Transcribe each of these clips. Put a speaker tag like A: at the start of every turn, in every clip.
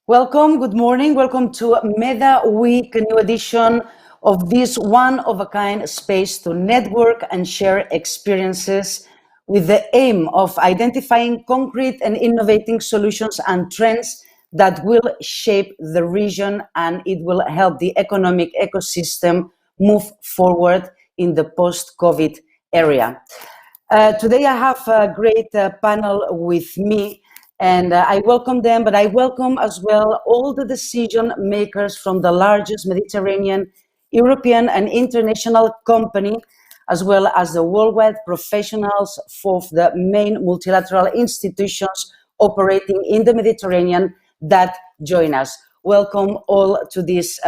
A: Welcome, good morning. Welcome to MEDA Week, a new edition of this one-of-a-kind space to network and share experiences with the aim of identifying concrete and innovating solutions and trends that will shape the region, and it will help the economic ecosystem move forward in the post-COVID area. Today I have a great panel with me, and I welcome them, but I welcome as well all the decision makers from the largest Mediterranean, European and international company, as well as the worldwide professionals for the main multilateral institutions operating in the Mediterranean that join us. Welcome all to this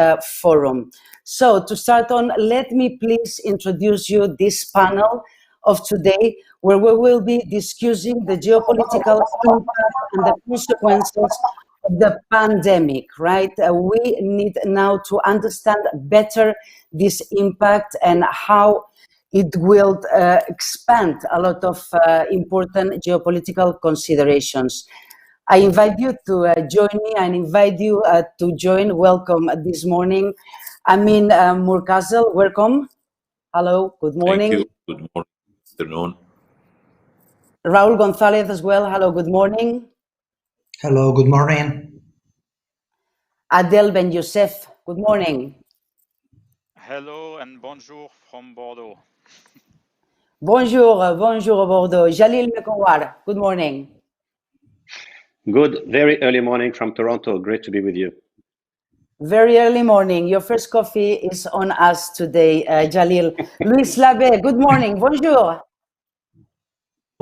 A: forum. So to start on, let me please introduce you this panel of today, where we will be discussing the geopolitical impact and the consequences of the pandemic, right? We need now to understand better this impact and how it will expand a lot of important geopolitical considerations. I invite you to join me and invite you to join. Welcome this morning. Amin Murkazel, welcome. Hello, good morning.
B: Thank you. Good morning. Afternoon.
A: Raúl González as well. Hello, good morning.
C: Hello, good morning.
A: Adel Ben Youssef, good morning.
D: Hello and bonjour from Bordeaux.
A: Bonjour, bonjour Bordeaux. Jalil Mekowar, good morning.
E: Good, very early morning from Toronto. Great to be with you.
A: Very early morning. Your first coffee is on us today, Jalil. Luis Labbé, good morning. Bonjour.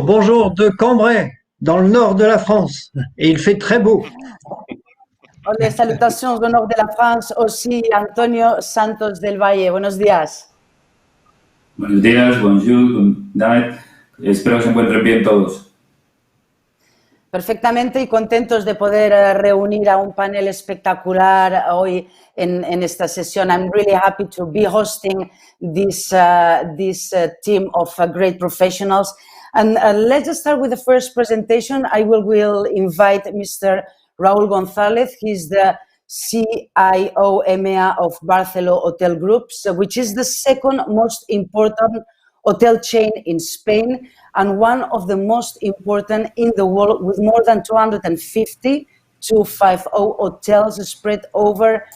F: Bonjour de Cambrai, dans le nord de la France, et il fait très beau.
A: Les salutations au nord de la France aussi, Antonio Santos del Valle. Buenos días.
G: Buenos días, bonjour, good night. Espero que se encuentren bien todos.
A: Perfectamente y contentos de poder reunir a un panel espectacular hoy en esta sesión. I'm really happy to be hosting this team of great professionals. And let's start with the first presentation. I will invite Mr. Raúl González. He's the CIO EMEA of Barceló Hotel Groups, which is the second most important hotel chain in Spain and one of the most important in the world, with more than 250 hotels spread over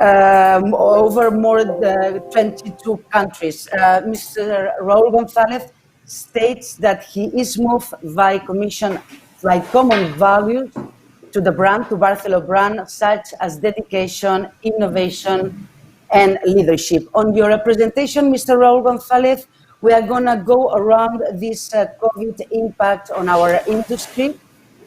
A: more than 22 countries. Mr. Raúl González states that he is moved by common values to the brand, to Barceló brand, such as dedication, innovation, and leadership. On your presentation, Mr. Raúl González, we are going to go around this COVID impact on our industry.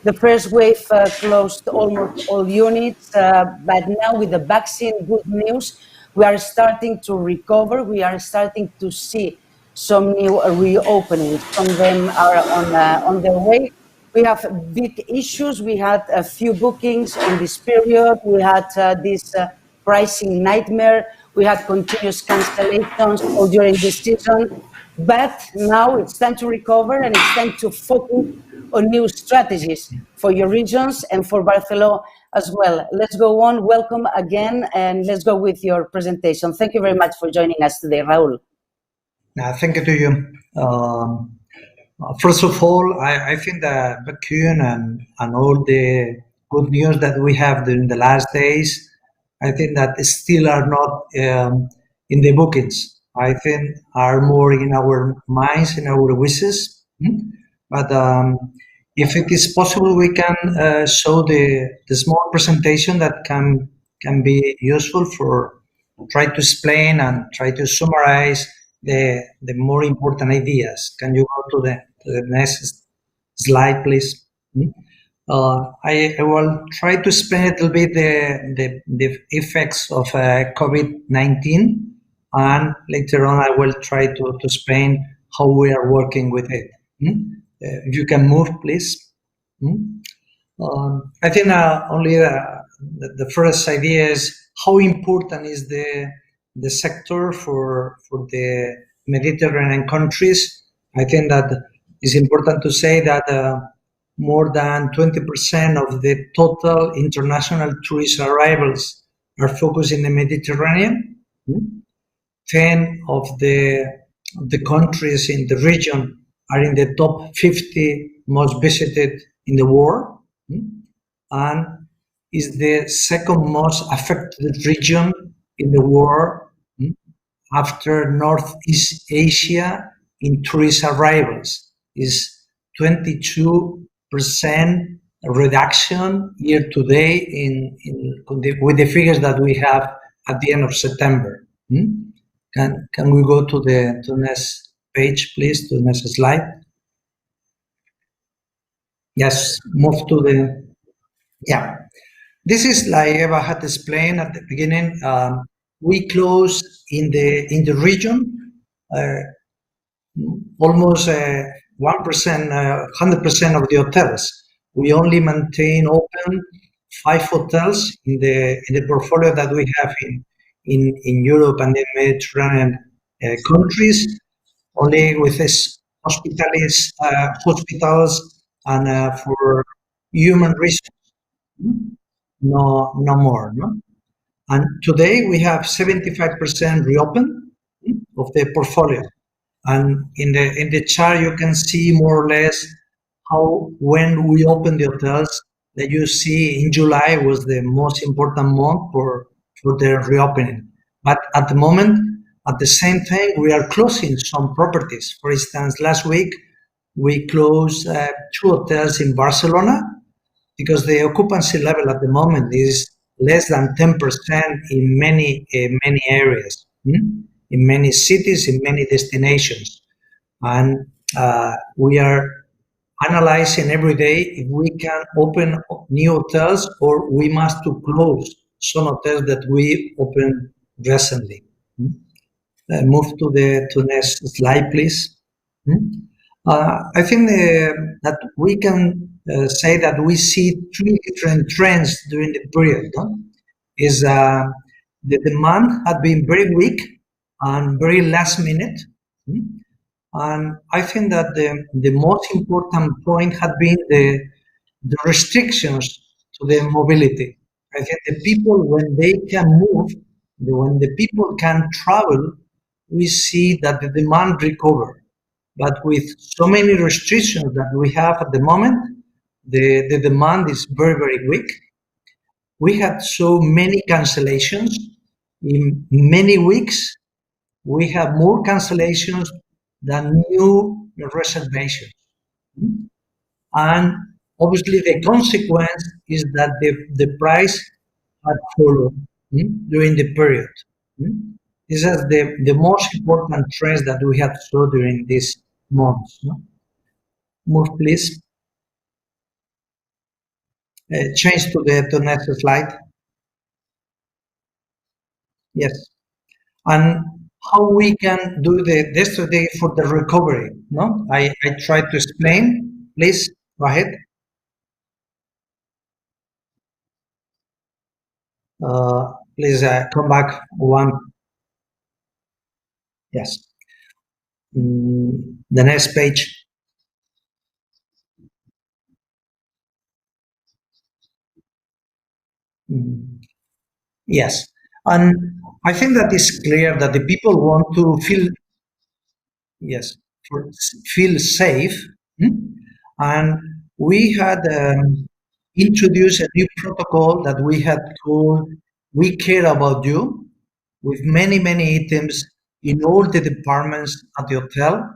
A: The first wave closed almost all units, but now with the vaccine, good news, we are starting to recover. We are starting to see some new reopenings. Some of them are on their way. We have big issues. We had a few bookings in this period. We had this pricing nightmare. We had continuous cancellations all during this season. But now it's time to recover and it's time to focus on new strategies for your regions and for Barceló as well. Let's go on. Welcome again, and let's go with your presentation. Thank you very much for joining us today, Raúl.
C: Thank you to you. First of all, I think that vaccine and all the good news that we have during the last days, I think that still are not in the bookings. I think are more in our minds, in our wishes. But if it is possible, we can show the small presentation that can be useful for try to explain and try to summarize the more important ideas. Can you go to the next slide, please? I will try to explain a little bit the effects of COVID-19, and later on I will try to explain how we are working with it. If you can move, please. I think only the first idea is how important is the sector for the Mediterranean countries. I think that it's important to say that more than 20% of the total international tourist arrivals are focused in the Mediterranean. 10 of the countries in the region are in the top 50 most visited in the world, and is the second most affected region in the world after Northeast Asia in tourist arrivals. Is 22% reduction year to date with the figures that we have at the end of September. Can we go to the next page, please, to the next slide? Yes, move to the, yeah. This is like Eva had explained at the beginning. We close in the region almost 1%, 100% of the hotels. We only maintain open 5 hotels in the portfolio that we have in Europe and the Mediterranean countries, only with this hospitals and for human reasons. No more. No? And today we have 75% reopened of the portfolio. And in the chart you can see more or less how when we open the hotels, that you see in July was the most important month for the reopening. But at the moment, at the same time, we are closing some properties. For instance, last week we closed 2 hotels in Barcelona because the occupancy level at the moment is less than 10% in many areas, in many cities, in many destinations. And we are analyzing every day if we can open new hotels or we must to close some hotels that we opened recently. Move to the next slide, please. I think that we can say that we see 3 different trends during the period. No? Is the demand had been very weak and very last minute. And I think that the most important point had been the restrictions to the mobility. I think the people, when they can move, when the people can travel, we see that the demand recover. But with so many restrictions that we have at the moment, the demand is very, very weak. We had so many cancellations in many weeks. We have more cancellations than new reservations. And obviously the consequence is that the price had followed during the period. This is the most important trends that we have saw during these months. No? Move, please. Change to the next slide. Yes. And how we can do the strategy for the recovery. No, I tried to explain. Please go ahead. Please come back one. Yes. The next page. Yes. And I think that it's clear that the people want to feel safe. And we had introduced a new protocol that we had called "We Care About You," with many items in all the departments at the hotel.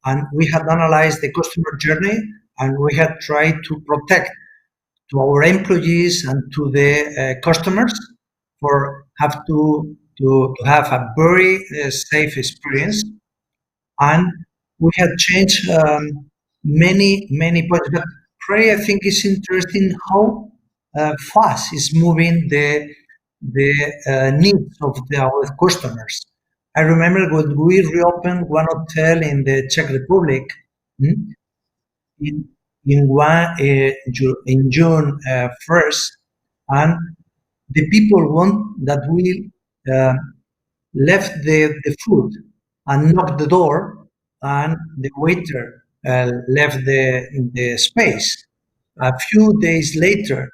C: And we had analyzed the customer journey, and we had tried to protect to our employees and to the customers for have to have a very safe experience. And we have changed many points. But Pray, I think it's interesting how fast is moving the needs of our customers. I remember when we reopened one hotel in the Czech Republic in June 1st, and the people want that we left the food and knocked the door, and the waiter left the space. A few days later,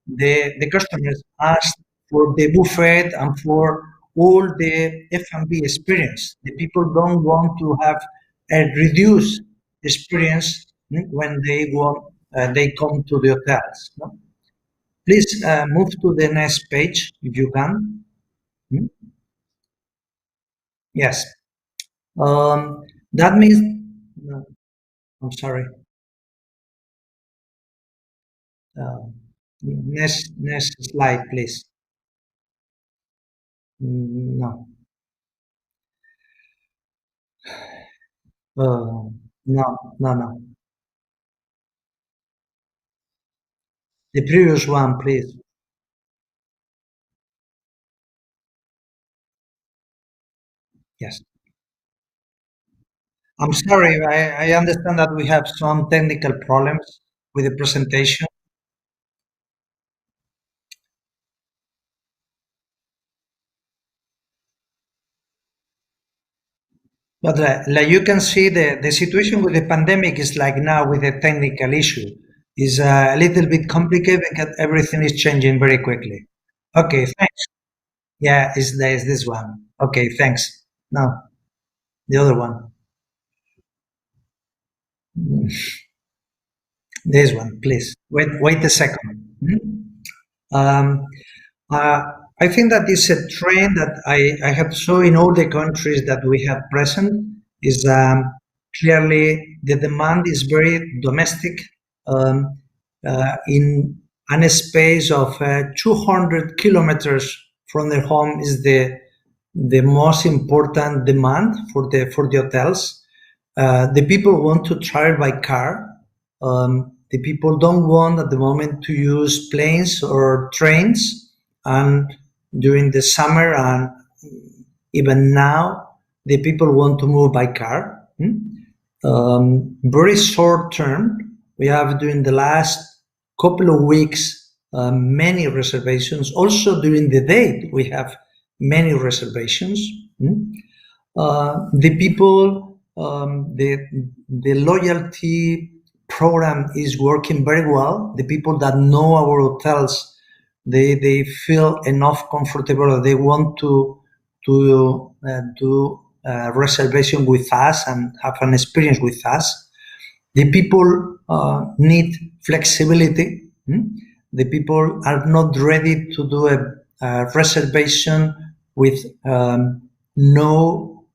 C: the customers asked for the buffet and for all the F&B experience. The people don't want to have a reduced experience when they come to the hotels. No? Please move to the next page if you can. Yes. That means, no, I'm sorry. Next slide, please. No. No. The previous one, please. Yes. I'm sorry, I understand that we have some technical problems with the presentation. But like you can see, the situation with the pandemic is like now with the technical issue. Is a little bit complicated because everything is changing very quickly. Okay, thanks. Yeah, is this one. Okay, thanks. Now, the other one. This one, please. Wait a second. I think that is a trend that I have saw in all the countries that we have present is clearly the demand is very domestic in a space of 200 kilometers from their home is the most important demand for the hotels. The people want to travel by car. The people don't want at the moment to use planes or trains, and during the summer and even now, the people want to move by car. Very short term, we have during the last couple of weeks many reservations. Also during the day, we have many reservations. The people, the loyalty program is working very well. The people that know our hotels, they feel enough comfortable. They want to do reservation with us and have an experience with us. The people need flexibility. The people are not ready to do a reservation with no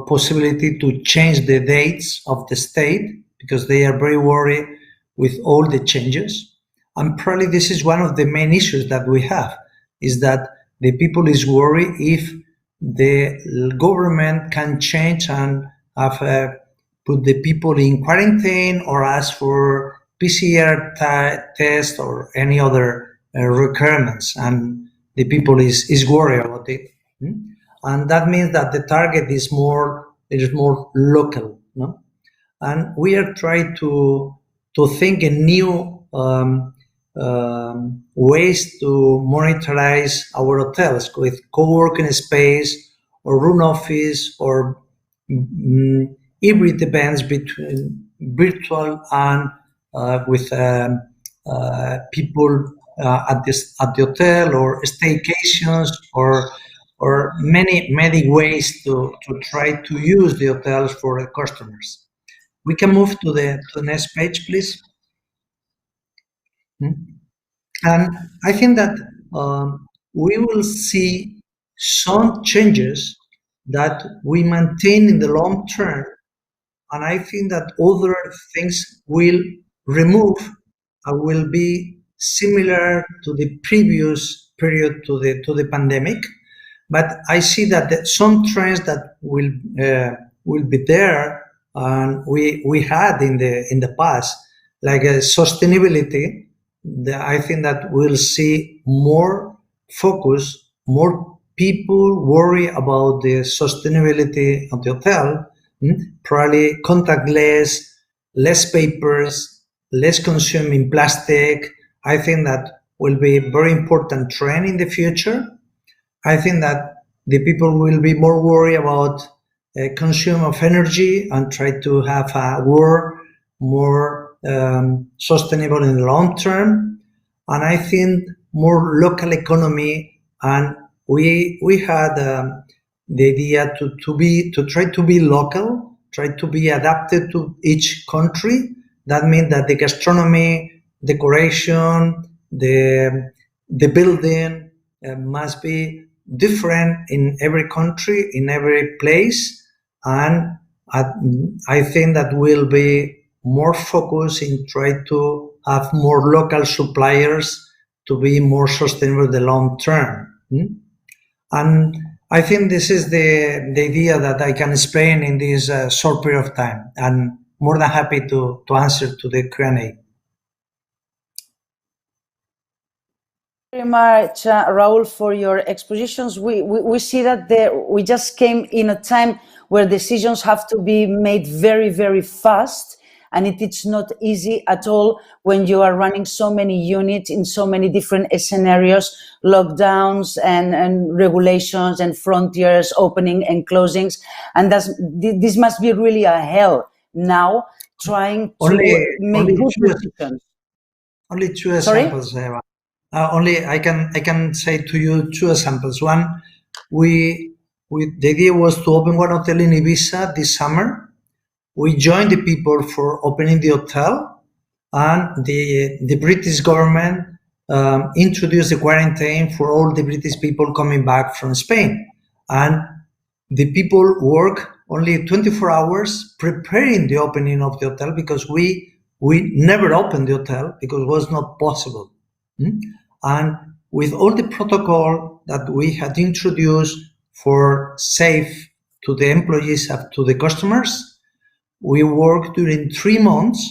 C: possibility to change the dates of the state because they are very worried with all the changes. And probably this is one of the main issues that we have, is that the people is worried if the government can change and have put the people in quarantine or ask for PCR test or any other requirements, and the people is worried about it. And that means that the target is more local, no? And we are trying to think in new ways to monetize our hotels with co-working space or room office or hybrid events between virtual and with people at the hotel, or staycations, or many ways to try to use the hotels for the customers. We can move to the next page, please. And I think that we will see some changes that we maintain in the long term, and I think that other things will remove and will be similar to the previous period to the pandemic. But I see that some trends that will be there, and we had in the past, like sustainability. I think that we'll see more focus, more people worry about the sustainability of the hotel. Probably contactless, less papers, less consuming plastic. I think that will be a very important trend in the future. I think that the people will be more worried about consume of energy and try to have a more sustainable in the long term, and I think more local economy. And we had the idea to try to be local, try to be adapted to each country. That means that the gastronomy, decoration, the building must be different in every country, in every place, and I think that will be more focused in try to have more local suppliers to be more sustainable in the long term. And I think this is the idea that I can explain in this short period of time, and more than happy to answer to the Q&A.
A: Very much, Raul, for your expositions. We see that we just came in a time where decisions have to be made very, very fast, and it's not easy at all when you are running so many units in so many different scenarios, lockdowns and regulations and frontiers opening and closings, and this must be really a hell now trying to make good decisions.
C: Only two examples. Eva. I can say to you two examples. One, the idea was to open one hotel in Ibiza this summer. We joined the people for opening the hotel, and the British government introduced the quarantine for all the British people coming back from Spain. And the people work only 24 hours preparing the opening of the hotel, because we never opened the hotel because it was not possible. And with all the protocol that we had introduced for safe to the employees and to the customers, we worked during 3 months,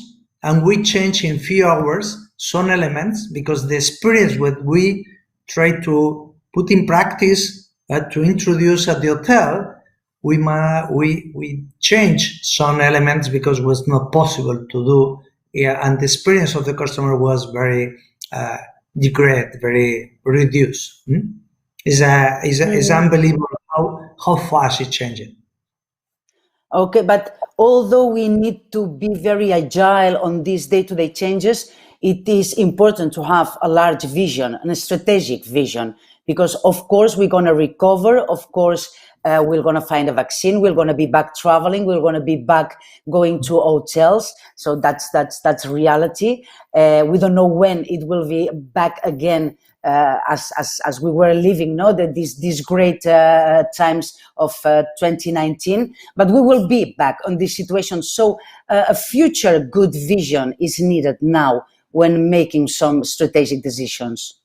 C: and we changed in few hours some elements, because the experience what we try to put in practice to introduce at the hotel, we changed some elements because it was not possible to do, and the experience of the customer was very degraded, very reduced. It's unbelievable how fast it's changing.
A: Okay, but although we need to be very agile on these day-to-day changes, it is important to have a large vision and a strategic vision, because of course we're going to recover, of course we're going to find a vaccine, we're going to be back traveling, we're going to be back going to hotels, so that's reality. We don't know when it will be back again, as we were living, these great times of 2019, but we will be back on this situation. So a future good vision is needed now when making some strategic decisions.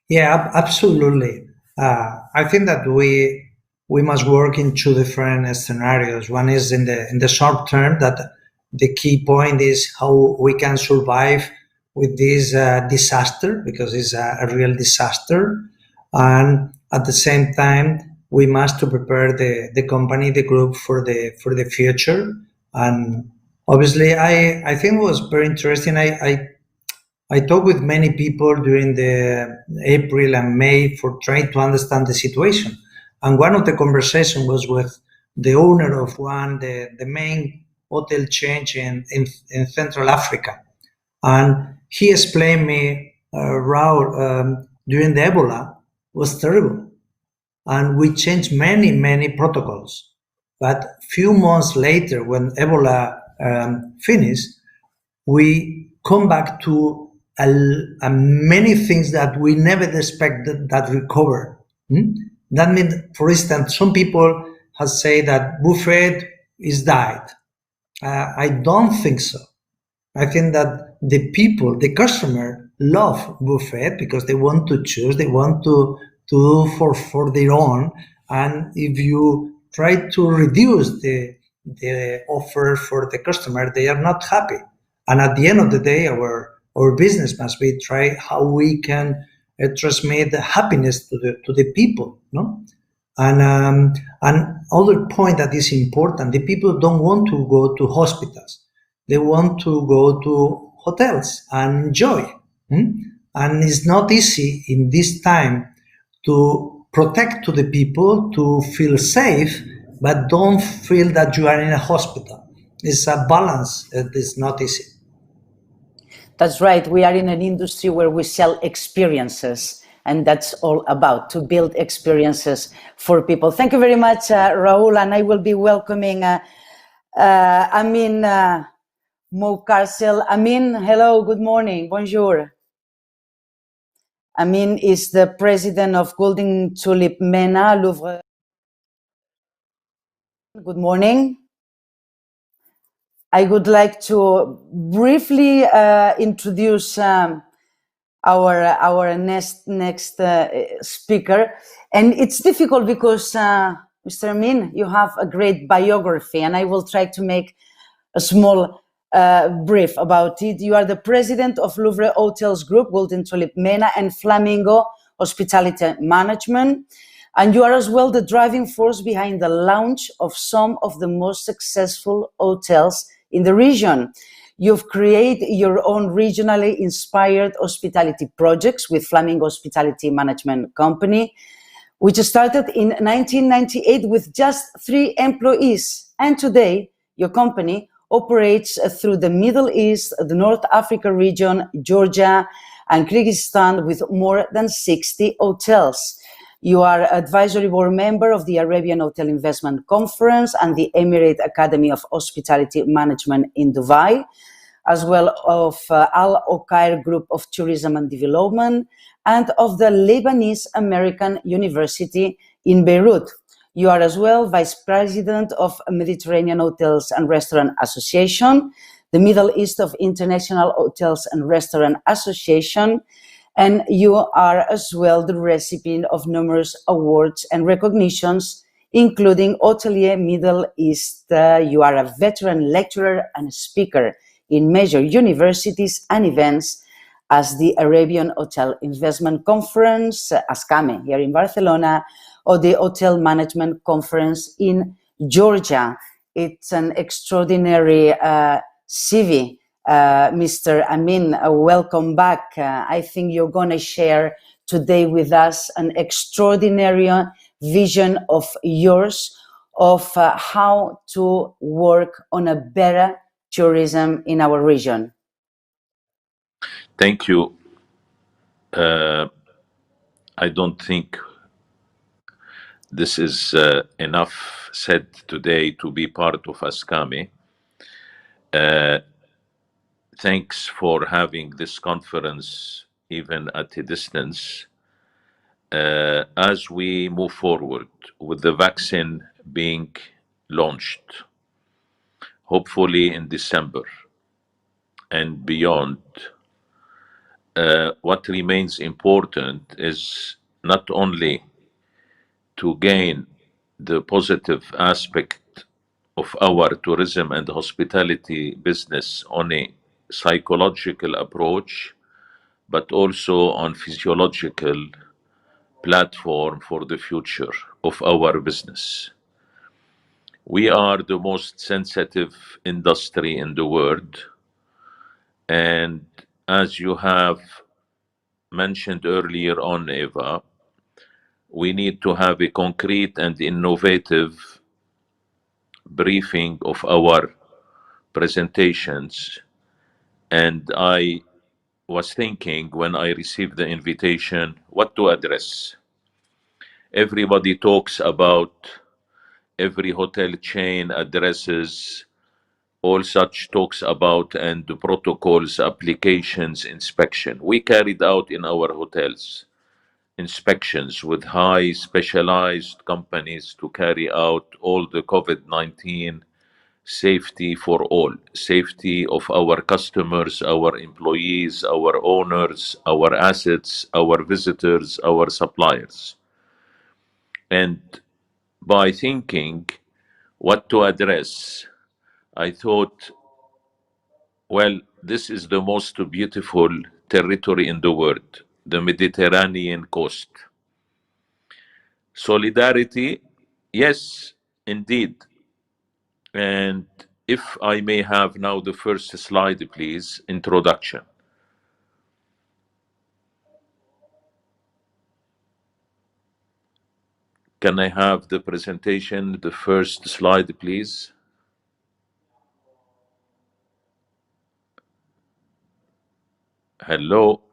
C: Yeah, absolutely. I think that we must work in two different scenarios. One is in the short term, that the key point is how we can survive with this disaster, because it's a real disaster, and at the same time we must to prepare the company, the group for the future. And obviously I think it was very interesting. I talked with many people during the April and May for trying to understand the situation, and one of the conversations was with the owner of the main hotel chain in Central Africa. And he explained me, Raul, during the Ebola was terrible. And we changed many protocols. But few months later, when Ebola finished, we come back to many things that we never expected that recovered. That means, for instance, some people have said that buffet is died. I don't think so. I think that the people, the customer, love buffet because they want to choose, they want to do for their own. And if you try to reduce the offer for the customer, they are not happy. And at the end of the day, our business must be try how we can transmit the happiness to the people, no? And other point that is important: the people don't want to go to hospitals; they want to go to hotels and enjoy. And it's not easy in this time to protect to the people to feel safe, but don't feel that you are in a hospital. it's a balance. It is not easy.
A: That's right. We are in an industry where we sell experiences, and that's all about to build experiences for people. Thank you very much, Raul, and I will be welcoming Amin Moukarsel. Amin, hello, good morning, bonjour. Amin is the president of Golden Tulip MENA Louvre. Good morning. I would like to briefly introduce our next speaker, and it's difficult because Mr. Amin, you have a great biography, and I will try to make a small brief about it. You are the president of Louvre Hotels Group, Golden Tulip MENA, and Flamingo Hospitality Management. And you are as well the driving force behind the launch of some of the most successful hotels in the region. You've created your own regionally inspired hospitality projects with Flamingo Hospitality Management Company, which started in 1998 with just 3 employees. And today, your company operates through the Middle East, the North Africa region, Georgia, and Kyrgyzstan with more than 60 hotels. You are advisory board member of the Arabian Hotel Investment Conference and the Emirate Academy of Hospitality Management in Dubai, as well of Al Okair Group of Tourism and Development, and of the Lebanese American University in Beirut. You are as well vice president of Mediterranean Hotels and Restaurant Association, the Middle East of International Hotels and Restaurant Association, and you are as well the recipient of numerous awards and recognitions, including Hotelier Middle East. You are a veteran lecturer and speaker in major universities and events as the Arabian Hotel Investment Conference, ASCAME, here in Barcelona, or the Hotel Management Conference in Georgia. It's an extraordinary CV. Mr. Amin, welcome back. I think you're going to share today with us an extraordinary vision of yours of how to work on a better tourism in our region.
B: Thank you. I don't think this is enough said today to be part of ASCAME. Thanks for having this conference, even at a distance, as we move forward with the vaccine being launched, hopefully in December and beyond. What remains important is not only to gain the positive aspect of our tourism and hospitality business on a psychological approach, but also on physiological platform for the future of our business. We are the most sensitive industry in the world, and as you have mentioned earlier on, Eva, we need to have a concrete and innovative briefing of our presentations. And I was thinking when I received the invitation, what to address. Everybody talks about, every hotel chain addresses all such talks about, and the protocols, applications, inspection. We carried out in our hotels inspections with high specialized companies to carry out all the COVID-19 safety for all, safety of our customers, our employees, our owners, our assets, our visitors, our suppliers. And by thinking what to address, I thought, well, this is the most beautiful territory in the world, the Mediterranean coast. Solidarity, yes, indeed. And if I may have now the first slide, please, introduction. Can I have the presentation, the first slide, please? Hello?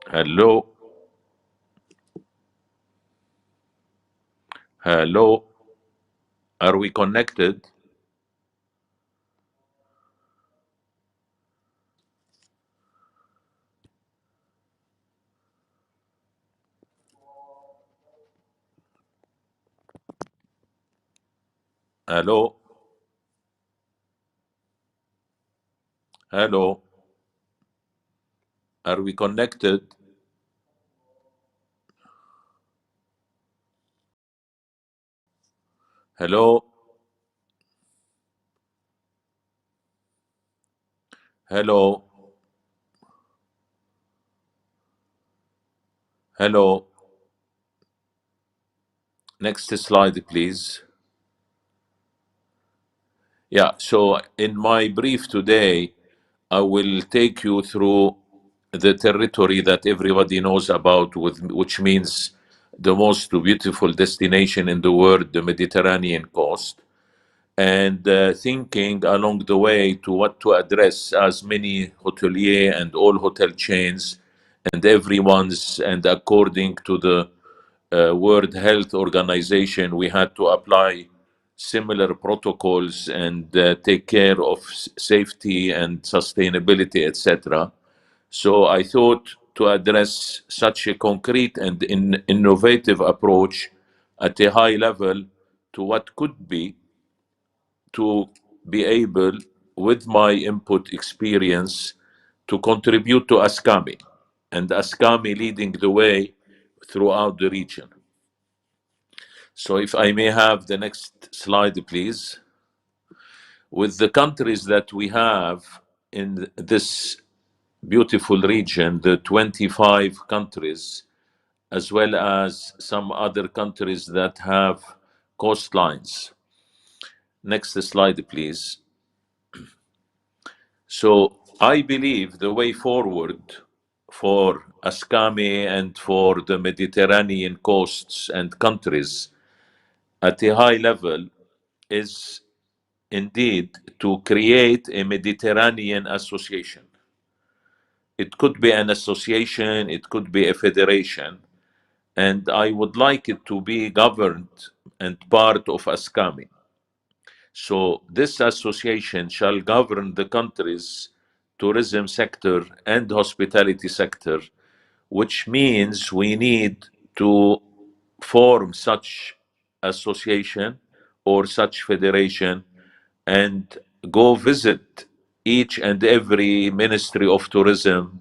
B: Hello? Hello? Are we connected? Hello? Hello? Are we connected? Hello? Hello? Hello? Next slide, please. Yeah, so in my brief today, I will take you through the territory that everybody knows about, which means the most beautiful destination in the world, the Mediterranean coast, and thinking along the way to what to address, as many hotelier and all hotel chains and everyone's, and according to the World Health Organization, we had to apply similar protocols and take care of safety and sustainability, etc. So I thought to address such a concrete and innovative approach at a high level to what could be, to be able, with my input experience, to contribute to ASCAMI, and ASCAMI leading the way throughout the region. So if I may have the next slide, please. With the countries that we have in this beautiful region, the 25 countries, as well as some other countries that have coastlines. Next slide, please. So I believe the way forward for ASCAMI and for the Mediterranean coasts and countries at a high level is indeed to create a Mediterranean association. It could be an association, it could be a federation, and I would like it to be governed and part of ASCAMI. So this association shall govern the country's tourism sector and hospitality sector, which means we need to form such association or such federation and go visit each and every Ministry of Tourism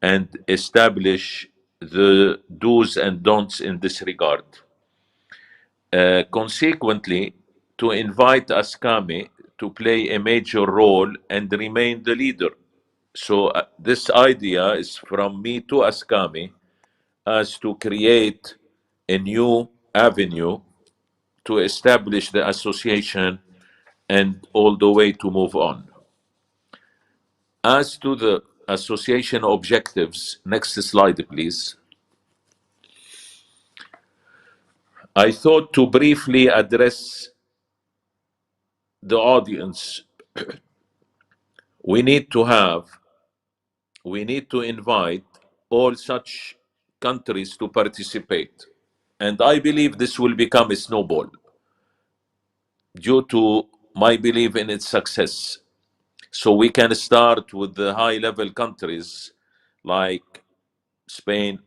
B: and establish the do's and don'ts in this regard. Consequently, to invite ASCAMI to play a major role and remain the leader. So this idea is from me to ASCAMI as to create a new avenue to establish the association and all the way to move on. As to the association objectives, next slide, please. I thought to briefly address the audience. We need to invite all such countries to participate. And I believe this will become a snowball due to my belief in its success. So we can start with the high-level countries like Spain,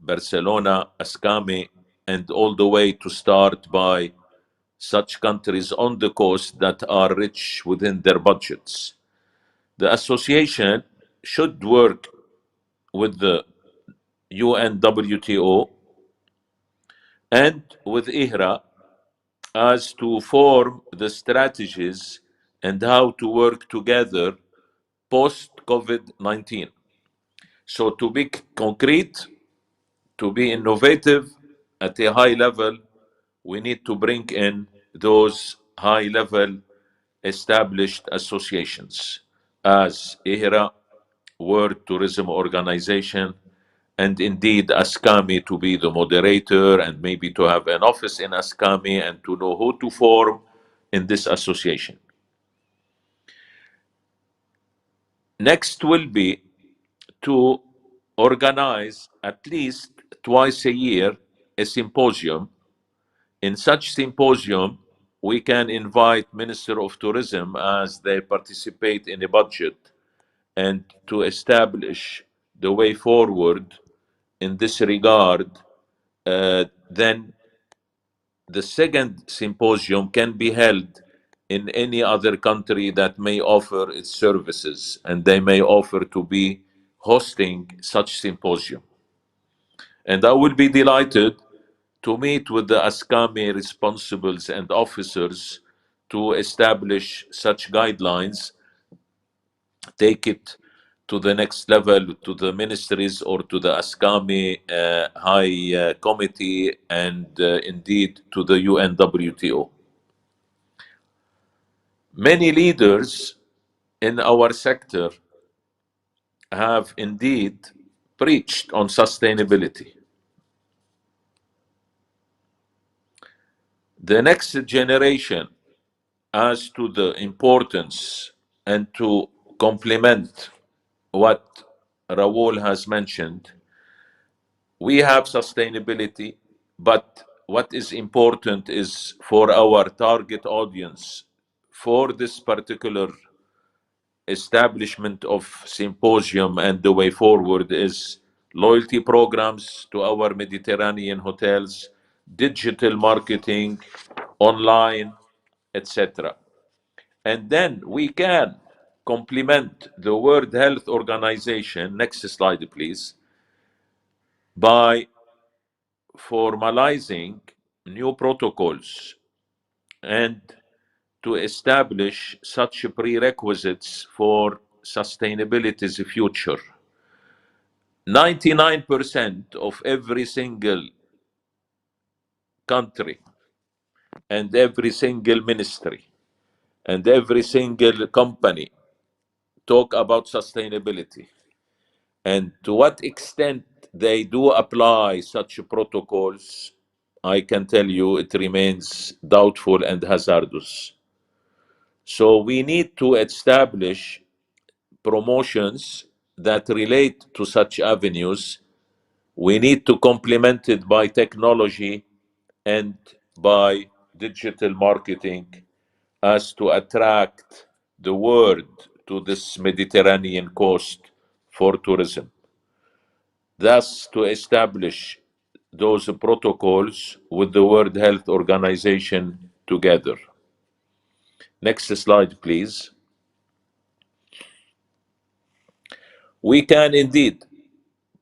B: Barcelona, ASCAMI, and all the way to start by such countries on the coast that are rich within their budgets. The association should work with the UNWTO and with IHRA as to form the strategies and how to work together post-COVID-19. So to be concrete, to be innovative at a high level, we need to bring in those high-level established associations as IHRA, World Tourism Organization, and indeed ASCAMI to be the moderator and maybe to have an office in ASCAMI and to know who to form in this association. Next will be to organize at least twice a year a symposium. In such symposium, we can invite Minister of Tourism as they participate in a budget and to establish the way forward in this regard. Then the second symposium can be held in any other country that may offer its services, and they may offer to be hosting such symposium. And I will be delighted to meet with the ASCAME responsibles and officers to establish such guidelines, take it to the next level, to the ministries or to the ASCAME High Committee, and indeed to the UNWTO. Many leaders in our sector have indeed preached on sustainability. The next generation, as to the importance and to complement what Raul has mentioned, we have sustainability, but what is important is for our target audience, for this particular establishment of symposium and the way forward, is loyalty programs to our Mediterranean hotels, digital marketing, online, etc. And then we can complement the World Health Organization, next slide please, by formalizing new protocols and to establish such prerequisites for sustainability's future. 99% of every single country and every single ministry and every single company talk about sustainability. And to what extent they do apply such protocols, I can tell you it remains doubtful and hazardous. So we need to establish promotions that relate to such avenues. We need to complement it by technology and by digital marketing as to attract the world to this Mediterranean coast for tourism. Thus, to establish those protocols with the World Health Organization together. Next slide, please. We can indeed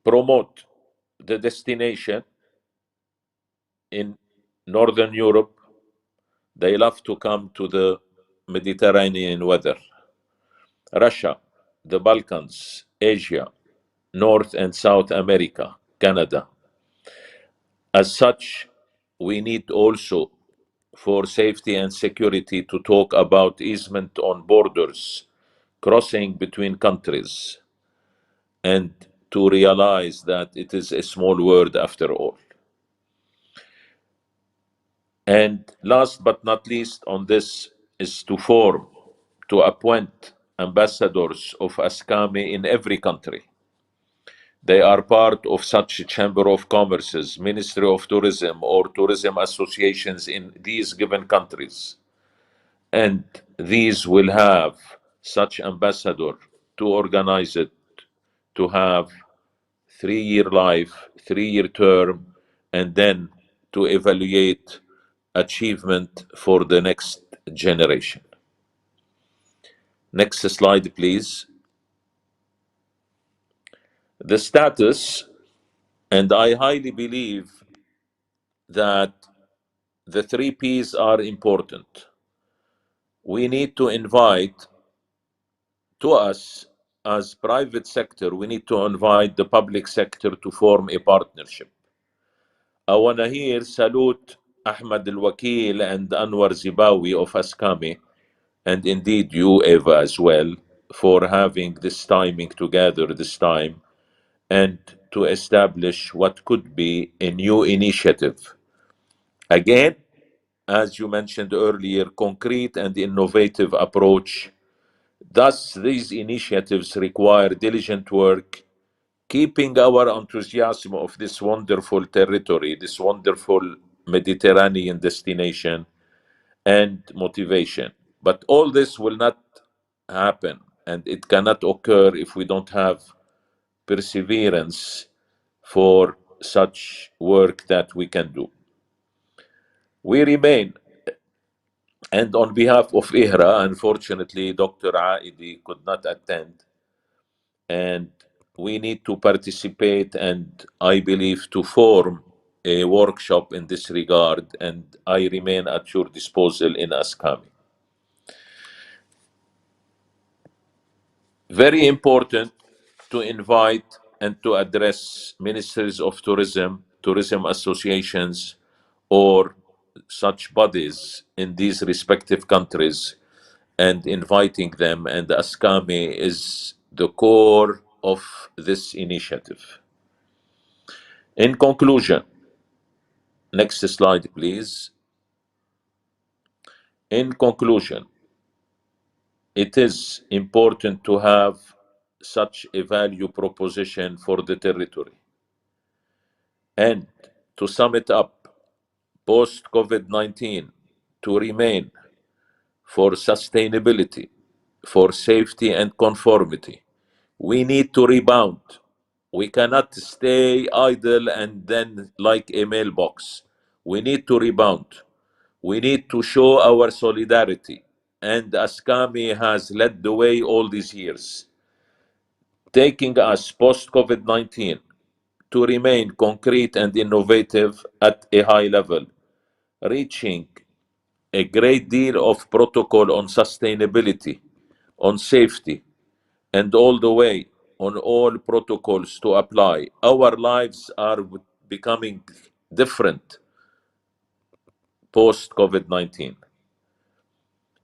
B: promote the destination in Northern Europe. They love to come to the Mediterranean weather. Russia, the Balkans, Asia, North and South America, Canada. As such, we need also, for safety and security, to talk about easement on borders, crossing between countries, and to realize that it is a small world after all. And last but not least on this is to appoint ambassadors of ASCAME in every country. They are part of such Chamber of Commerce's, Ministry of Tourism, or tourism associations in these given countries. And these will have such ambassador to organize it, to have 3-year life, 3-year term, and then to evaluate achievement for the next generation. Next slide, please. The status, and I highly believe that the 3 Ps are important. We need to invite to us as private sector, we need to invite the public sector to form a partnership. I want to here salute Ahmed Al-Wakil and Anwar Zibawi of ASCAME, and indeed you, Eva, as well, for having this timing together this time, and to establish what could be a new initiative. Again, as you mentioned earlier, concrete and innovative approach Thus, these initiatives require diligent work, keeping our enthusiasm of this wonderful territory, this wonderful Mediterranean destination, and motivation. But all this will not happen, and it cannot occur if we don't have perseverance for such work that we can do. We remain, and on behalf of IHRA, unfortunately, Dr. Aidi could not attend, and we need to participate and I believe to form a workshop in this regard, and I remain at your disposal in Ascami. Very important to invite and to address ministries of tourism, tourism associations, or such bodies in these respective countries and inviting them, and Ascami is the core of this initiative. In conclusion, next slide, please. In conclusion, it is important to have such a value proposition for the territory. And to sum it up, post-COVID-19, to remain for sustainability, for safety and conformity, we need to rebound. We cannot stay idle and then like a mailbox. We need to rebound. We need to show our solidarity. And Ascami has led the way all these years, taking us post-COVID-19 to remain concrete and innovative at a high level, reaching a great deal of protocol on sustainability, on safety, and all the way on all protocols to apply. Our lives are becoming different post-COVID-19.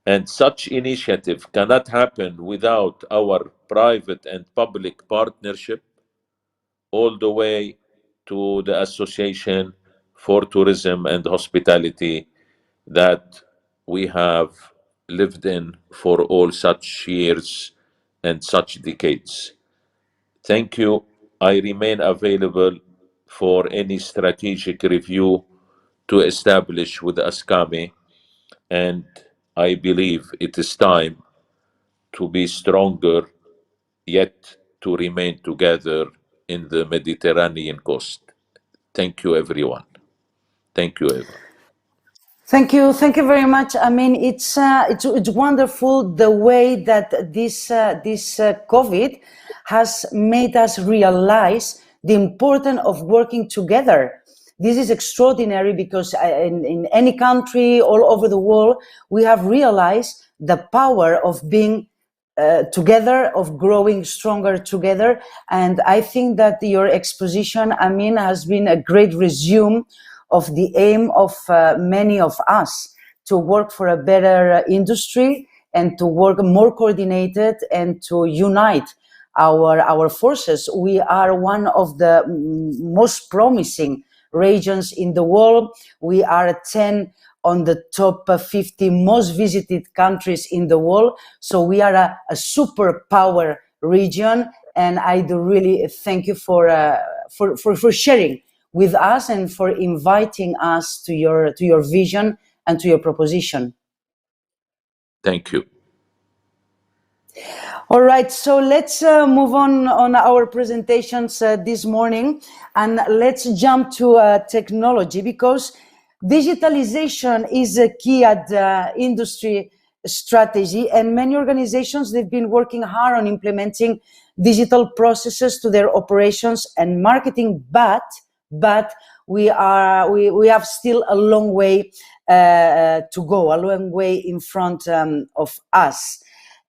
B: And such initiative cannot happen without our private and public partnership, all the way to the Association for Tourism and Hospitality that we have lived in for all such years and such decades. Thank you. I remain available for any strategic review to establish with Ascami, and I believe it is time to be stronger, yet to remain together in the Mediterranean coast. Thank you, everyone. Thank you, Eva.
A: Thank you very much. I mean, it's wonderful the way that this COVID has made us realize the importance of working together. This is extraordinary because in any country all over the world, we have realized the power of being together, of growing stronger together. And I think that your exposition, Amin, has been a great resume of the aim of many of us to work for a better industry and to work more coordinated and to unite our forces. We are one of the most promising regions in the world. We are 10 on the top 50 most visited countries in the world. So we are a superpower region. And I do really thank you for sharing with us and for inviting us to your vision and to your proposition.
B: Thank you.
A: All right, so let's move on our presentations this morning, and let's jump to technology, because digitalization is a key at the industry strategy, and many organizations, they've been working hard on implementing digital processes to their operations and marketing, but we have still a long way to go, a long way in front of us.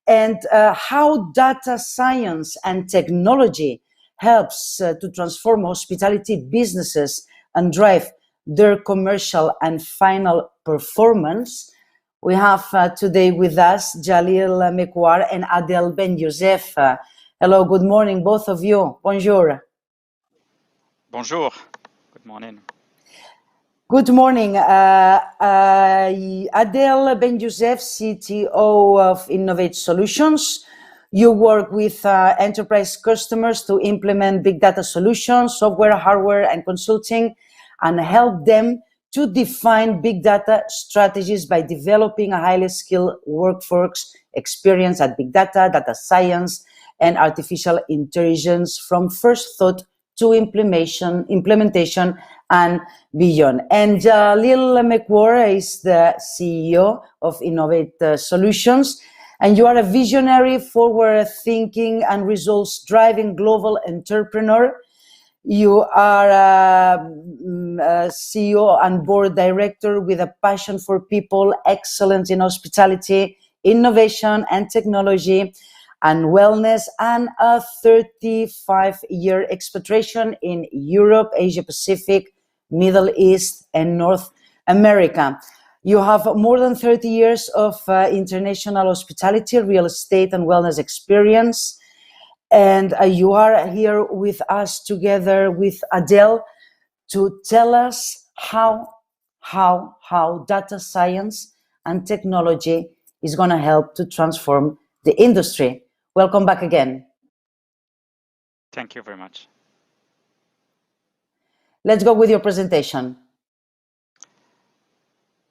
A: And how data science and technology helps to transform hospitality businesses and drive their commercial and final performance. We have today with us Jalil Mekwar and Adel Ben Youssef. Hello, good morning, both of you. Bonjour.
D: Bonjour. Good morning.
A: Good morning. Adel Ben Youssef, CTO of INHOVATE Solutions. You work with enterprise customers to implement big data solutions, software, hardware, and consulting, and help them to define big data strategies by developing a highly skilled workforce experience at big data, data science, and artificial intelligence from first thought to implementation and beyond. And Lil McWhorr is the CEO of INHOVATE Solutions, and you are a visionary, forward-thinking, and results-driving global entrepreneur. You are a CEO and board director with a passion for people, excellence in hospitality, innovation and technology, and wellness, and a 35-year expatriation in Europe, Asia Pacific, Middle East, and North America. You have more than 30 years of international hospitality, real estate, and wellness experience. And you are here with us together with Adele to tell us how data science and technology is going to help to transform the industry. Welcome back again.
D: Thank you very much.
A: Let's go with your presentation.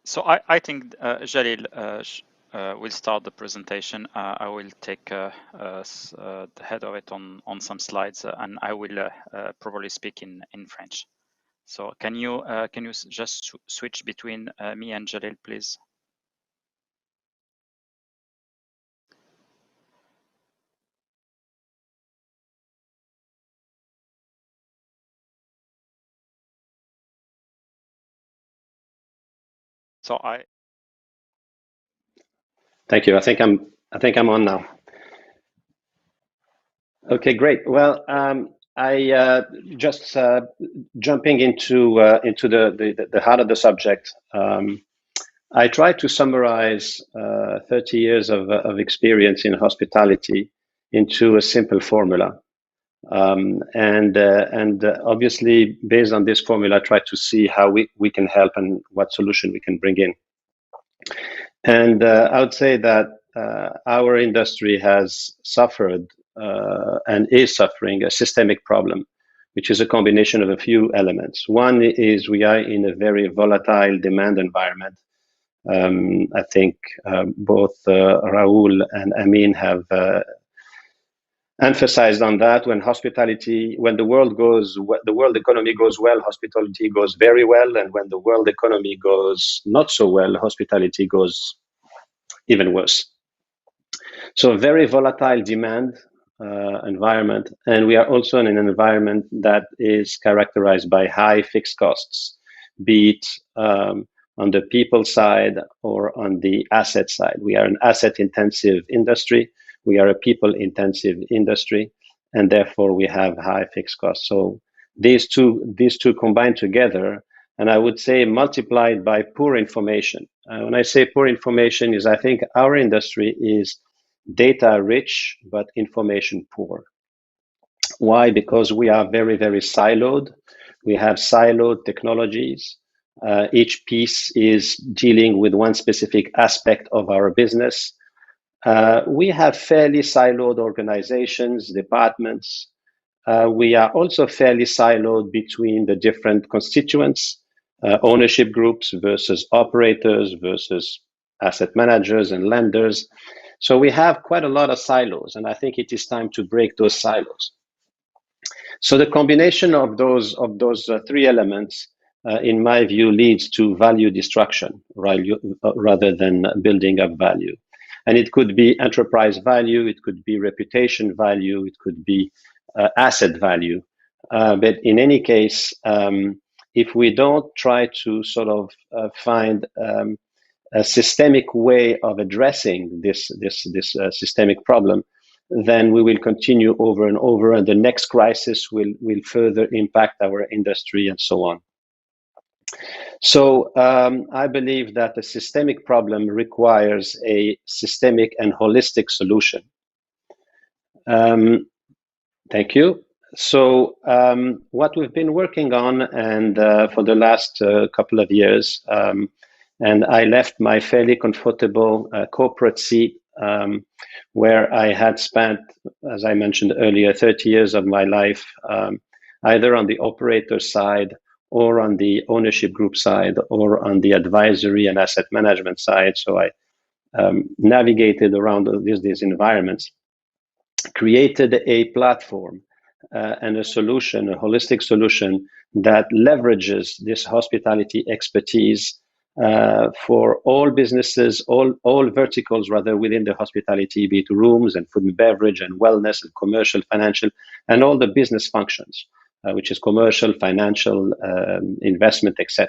D: So I think Jalil will start the presentation. I will take the head of it on some slides, and I will probably speak in French. So can you just switch between me and Jalil, please? So
E: Thank you. I think I'm on now. Okay, great. Well, I just jumping into the heart of the subject. I tried to summarize 30 years of experience in hospitality into a simple formula. And obviously, based on this formula, try to see how we can help and what solution we can bring in. And I would say that our industry has suffered and is suffering a systemic problem, which is a combination of a few elements. One is we are in a very volatile demand environment. I think both Raul and Amin have emphasized on that. When the world economy goes well, hospitality goes very well, and when the world economy goes not so well, hospitality goes even worse. So a very volatile demand environment, and we are also in an environment that is characterized by high fixed costs, be it on the people side or on the asset side. We are an asset-intensive industry. We are a people-intensive industry, and therefore we have high fixed costs. So these two combined together, and I would say multiplied by poor information. When I say poor information, I think our industry is data rich but information poor. Why? Because we are very, very siloed. We have siloed technologies. Each piece is dealing with one specific aspect of our business. We have fairly siloed organizations, departments. We are also fairly siloed between the different constituents, ownership groups versus operators versus asset managers and lenders. So we have quite a lot of silos, and I think it is time to break those silos. So the combination of those three elements, in my view, leads to value destruction rather than building up value. And it could be enterprise value, it could be reputation value, it could be asset value. But in any case, if we don't try to sort of find a systemic way of addressing this systemic problem, then we will continue over and over, and the next crisis will further impact our industry and so on. So I believe that a systemic problem requires a systemic and holistic solution. Thank you. So what we've been working on, and for the last couple of years, and I left my fairly comfortable corporate seat where I had spent, as I mentioned earlier, 30 years of my life, either on the operator side or on the ownership group side or on the advisory and asset management side. So I navigated around these environments, created a platform and a solution, a holistic solution that leverages this hospitality expertise for all businesses, all verticals rather within the hospitality, be it rooms and food and beverage and wellness and commercial, financial, and all the business functions, which is commercial, financial, investment, etc.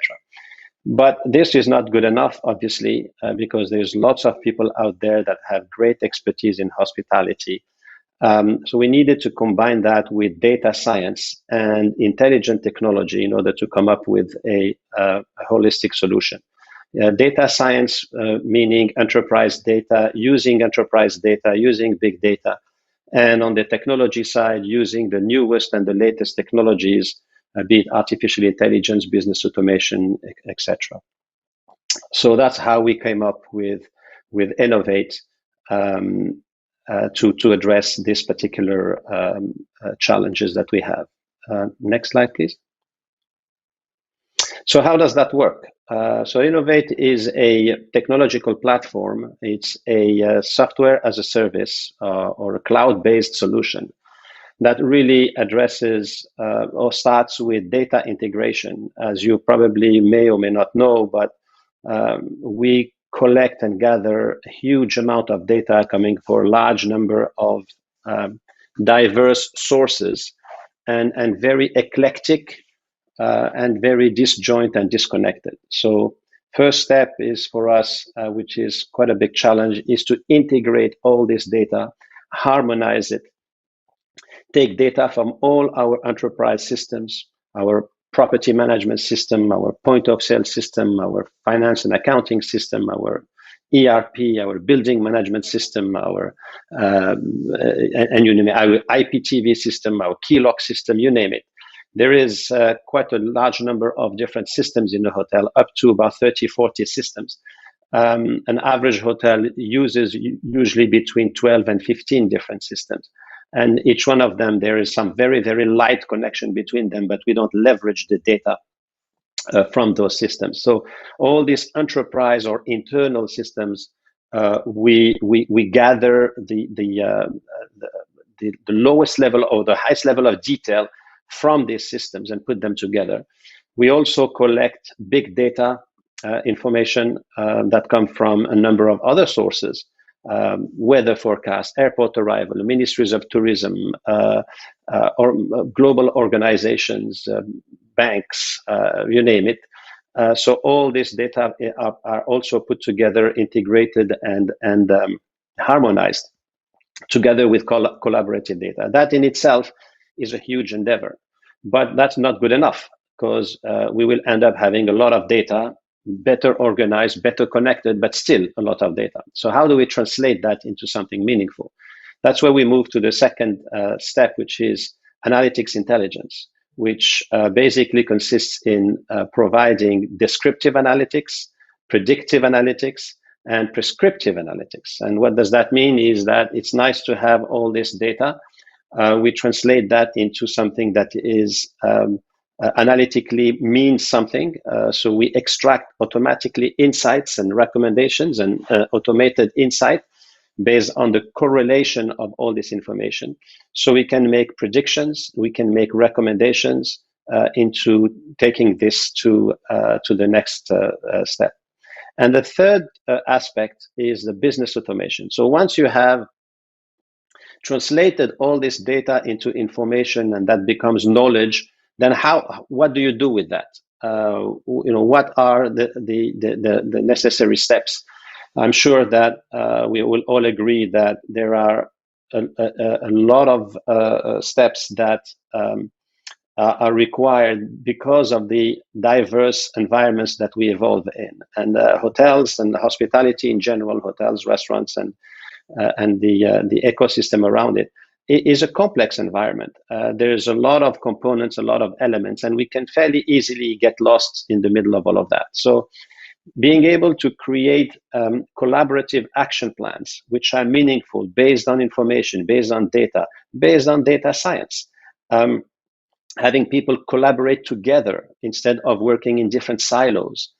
E: But this is not good enough, obviously, because there's lots of people out there that have great expertise in hospitality. So we needed to combine that with data science and intelligent technology in order to come up with a holistic solution. Data science, meaning enterprise data, using big data, and on the technology side, using the newest and the latest technologies, be it artificial intelligence, business automation, etc. So that's how we came up with INHOVATE to address this particular challenges that we have. Next slide, please. So how does that work? So INHOVATE is a technological platform. It's a software as a service or a cloud-based solution that really addresses or starts with data integration. As you probably may or may not know, but we collect and gather a huge amount of data coming for a large number of diverse sources and very eclectic and very disjoint and disconnected. So first step is for us, which is quite a big challenge, is to integrate all this data, harmonize it, take data from all our enterprise systems, our property management system, our point of sale system, our finance and accounting system, our ERP, our building management system, our and you name it, our IPTV system, our key lock system, you name it. There is quite a large number of different systems in the hotel, up to about 30, 40 systems. An average hotel uses usually between 12 and 15 different systems. And each one of them, there is some very, very light connection between them, but we don't leverage the data from those systems. So all these enterprise or internal systems, we gather the lowest level or the highest level of detail from these systems and put them together. We also collect big data information that come from a number of other sources. Weather forecast, airport arrival, ministries of tourism, or global organizations, banks, you name it. So all this data are also put together, integrated, and harmonized together with collaborative data. That in itself is a huge endeavor, but that's not good enough, because we will end up having a lot of data, better organized, better connected, but still a lot of data. So how do we translate that into something meaningful? That's where we move to the second step, which is analytics intelligence, which basically consists in providing descriptive analytics, predictive analytics, and prescriptive analytics. And what does that mean is that it's nice to have all this data. We translate that into something that is analytically means something. So we extract automatically insights and recommendations and automated insight based on the correlation of all this information. So we can make predictions, we can make recommendations into taking this to the next step. And the third aspect is the business automation. So once you have translated all this data into information and that becomes knowledge, then what do you do with that? What are the necessary steps? I'm sure that we will all agree that there are a lot of steps that are required because of the diverse environments that we evolve in, and hotels and hospitality in general, hotels, restaurants, and the ecosystem around it it is a complex environment. There's a lot of components, a lot of elements, and we can fairly easily get lost in the middle of all of that. So being able to create collaborative action plans, which are meaningful, based on information, based on data science, having people collaborate together instead of working in different silos,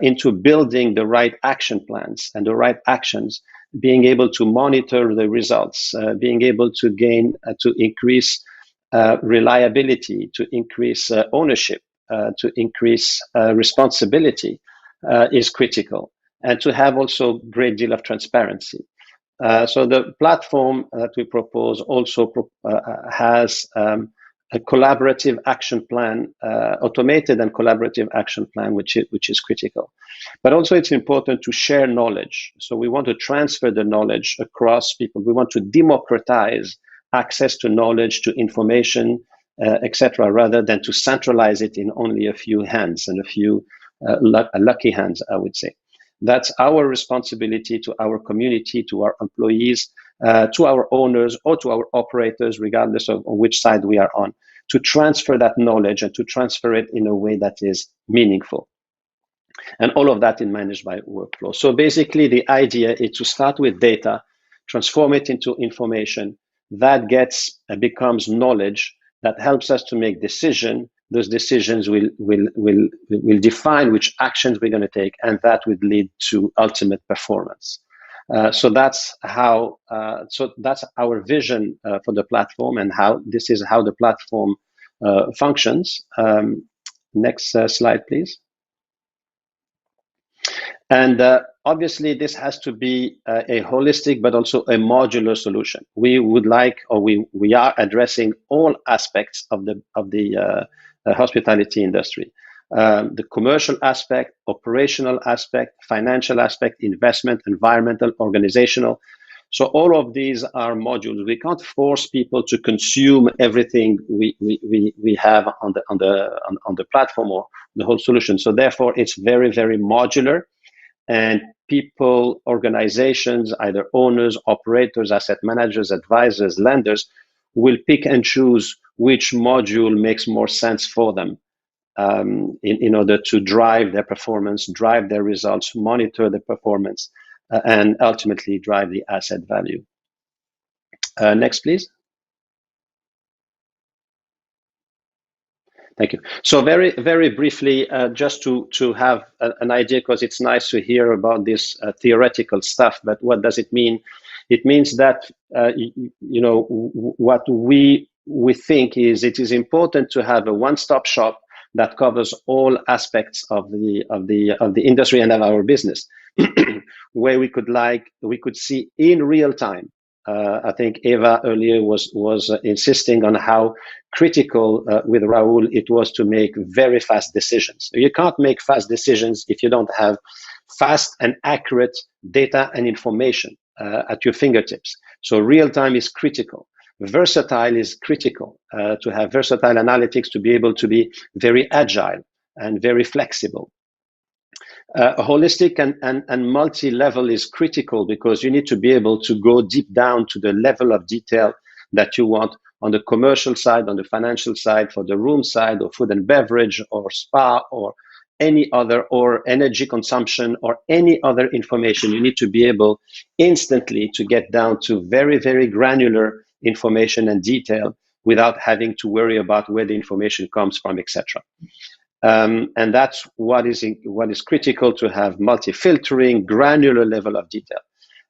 E: into building the right action plans and the right actions, being able to monitor the results, being able to gain, to increase reliability, to increase ownership, to increase responsibility is critical, and to have also a great deal of transparency. So the platform that we propose also has a collaborative action plan, automated and collaborative action plan, which is critical. But also it's important to share knowledge. So we want to transfer the knowledge across people. We want to democratize access to knowledge, to information, etc., rather than to centralize it in only a few hands and a few lucky hands, I would say. That's our responsibility to our community, to our employees, to our owners, or to our operators, regardless of which side we are on, to transfer that knowledge and to transfer it in a way that is meaningful. And all of that is managed by workflow. So basically, the idea is to start with data, transform it into information, that becomes knowledge that helps us to make decisions. Those decisions will define which actions we're going to take, and that would lead to ultimate performance. So that's how. So that's our vision for the platform, and how this is how the platform functions. Next slide, please. And obviously, this has to be a holistic, but also a modular solution. We would like, or we are addressing all aspects of the hospitality industry. The commercial aspect, operational aspect, financial aspect, investment, environmental, organizational. So all of these are modules. We can't force people to consume everything we have on the platform or the whole solution. So therefore, it's very, very modular, and people, organizations, either owners, operators, asset managers, advisors, lenders, will pick and choose which module makes more sense for them, in order to drive their performance, drive their results, monitor the performance, and ultimately drive the asset value. Next, please. Thank you. So very, very briefly, just to have an idea, because it's nice to hear about this theoretical stuff, but what does it mean? It means that, what we think is it is important to have a one-stop shop that covers all aspects of the industry and of our business, where we could see in real time. I think Eva earlier was insisting on how critical with Raul it was to make very fast decisions. You can't make fast decisions if you don't have fast and accurate data and information at your fingertips. So real time is critical. Versatile is critical, to have versatile analytics, to be able to be very agile and very flexible. Holistic and multi-level is critical, because you need to be able to go deep down to the level of detail that you want on the commercial side, on the financial side, for the room side, or food and beverage, or spa, or any other, or energy consumption, or any other information. You need to be able instantly to get down to very, very granular information and detail without having to worry about where the information comes from, etc. And that's what is critical, to have multi-filtering, granular level of detail.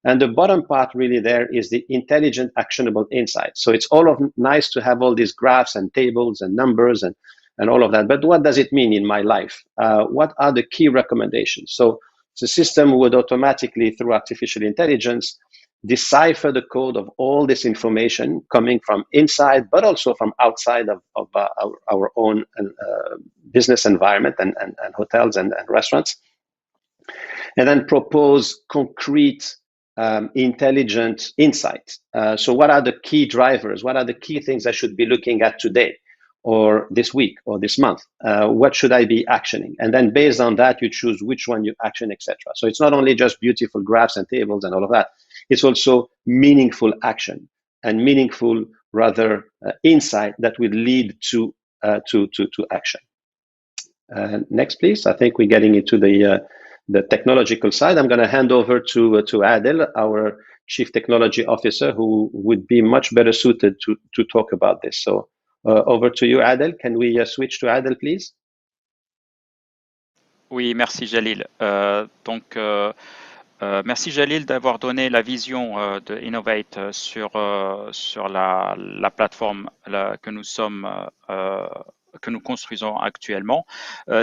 E: And the bottom part really there is the intelligent, actionable insights. So it's nice to have all these graphs and tables and numbers and all of that. But what does it mean in my life? What are the key recommendations? So the system would automatically, through artificial intelligence, decipher the code of all this information coming from inside, but also from outside of our own business environment and hotels and restaurants, and then propose concrete, intelligent insights. So what are the key drivers? What are the key things I should be looking at today, or this week, or this month? What should I be actioning? And then based on that, you choose which one you action, etc. So it's not only just beautiful graphs and tables and all of that. It's also meaningful action. and meaningful, rather insight that will lead to action. Next, please. I think we're getting into the technological side. I'm going to hand over to Adel, our Chief Technology Officer, who would be much better suited to talk about this. So over to you, Adel. Can we switch to Adel, please?
D: Oui, merci Jalil. Merci Jalil d'avoir donné la vision de Innovate sur la plateforme que nous que nous construisons actuellement.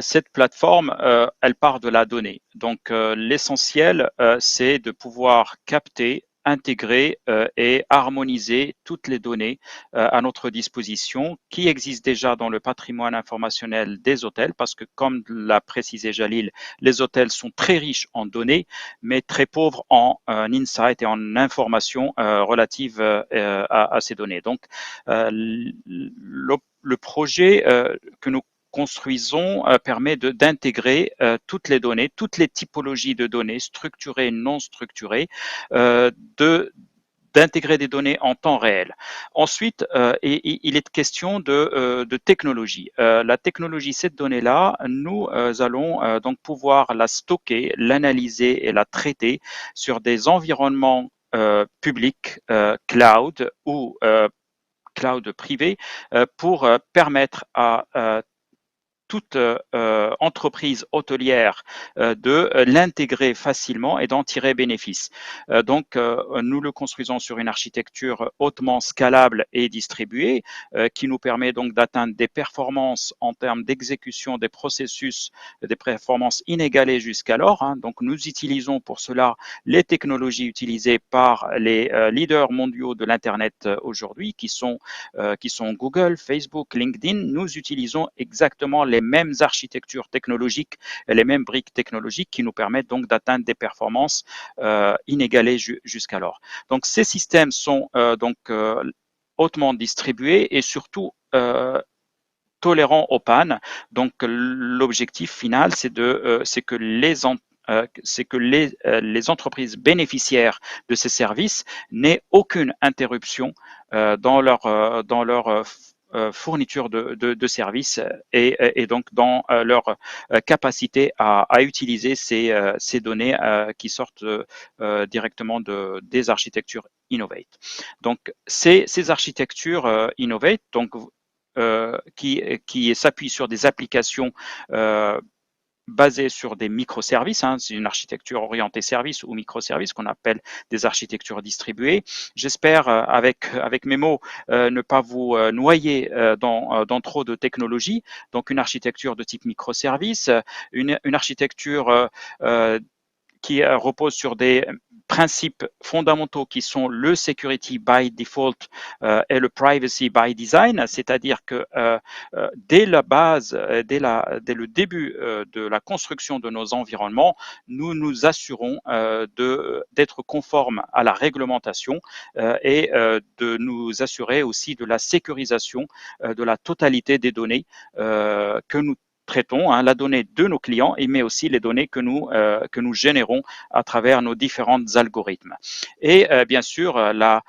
D: Cette plateforme, elle part de la donnée. Donc l'essentiel, c'est de pouvoir capter, intégrer et harmoniser toutes les données à notre disposition qui existent déjà dans le patrimoine informationnel des hôtels, parce que comme l'a précisé Jalil, les hôtels sont très riches en données, mais très pauvres en insight et en informations relatives à ces données. Donc, le projet que nous construisons permet d'intégrer toutes les données, toutes les typologies de données, structurées et non structurées, d'intégrer des données en temps réel. Ensuite, il est question de technologie. La technologie, cette donnée-là, nous allons donc pouvoir la stocker, l'analyser et la traiter sur des environnements publics, cloud ou cloud privé, pour permettre à toute entreprise hôtelière de l'intégrer facilement et d'en tirer bénéfice. Donc, nous le construisons sur une architecture hautement scalable et distribuée qui nous permet donc d'atteindre des performances en termes d'exécution des processus, des performances inégalées jusqu'alors. Hein. Donc, nous utilisons pour cela les technologies utilisées par les leaders mondiaux de l'Internet aujourd'hui, qui sont Google, Facebook, LinkedIn. Nous utilisons exactement les mêmes architectures technologiques et les mêmes briques technologiques qui nous permettent donc d'atteindre des performances inégalées jusqu'alors. Donc ces systèmes sont hautement distribués et surtout tolérants aux pannes. Donc l'objectif final, c'est que les entreprises bénéficiaires de ces services n'aient aucune interruption dans leur fourniture de services et donc dans leur capacité à utiliser ces données qui sortent directement des architectures Innovate. Donc ces architectures Innovate, donc qui s'appuient sur des applications basées sur des microservices, hein, c'est une architecture orientée service ou microservices qu'on appelle des architectures distribuées. J'espère, avec mes mots, ne pas vous noyer dans trop de technologies. Donc une architecture de type microservice, une architecture qui repose sur des principes fondamentaux qui sont le security by default et le privacy by design, c'est-à-dire que dès la base, dès le début de la construction de nos environnements, nous nous assurons d'être conformes à la réglementation et de nous assurer aussi de la sécurisation de la totalité des données que nous traitons, hein, la donnée de nos clients, mais aussi les données que nous générons à travers nos différents algorithmes. Et bien sûr, la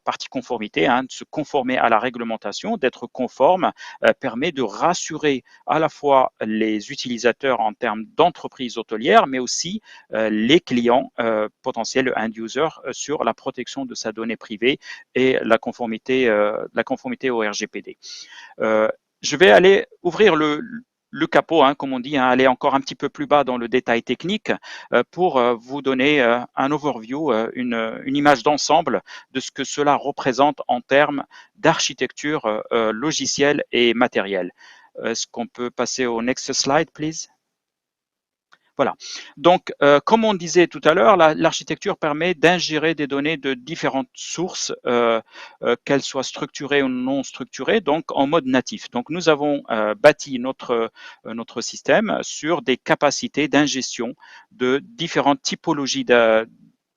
D: partie conformité, hein, de se conformer à la réglementation, d'être conforme, permet de rassurer à la fois les utilisateurs en termes d'entreprises hôtelières, mais aussi les clients potentiels, le end-user, sur la protection de sa donnée privée et la conformité au RGPD. Je vais aller ouvrir le capot, hein, comme on dit, hein, aller encore un petit peu plus bas dans le détail technique pour vous donner un overview, une image d'ensemble de ce que cela représente en termes d'architecture logicielle et matérielle. Est-ce qu'on peut passer au next slide, please? Voilà. Donc, comme on disait tout à l'heure, l'architecture permet d'ingérer des données de différentes sources, qu'elles soient structurées ou non structurées, donc en mode natif. Donc, nous avons bâti notre système sur des capacités d'ingestion de différentes typologies de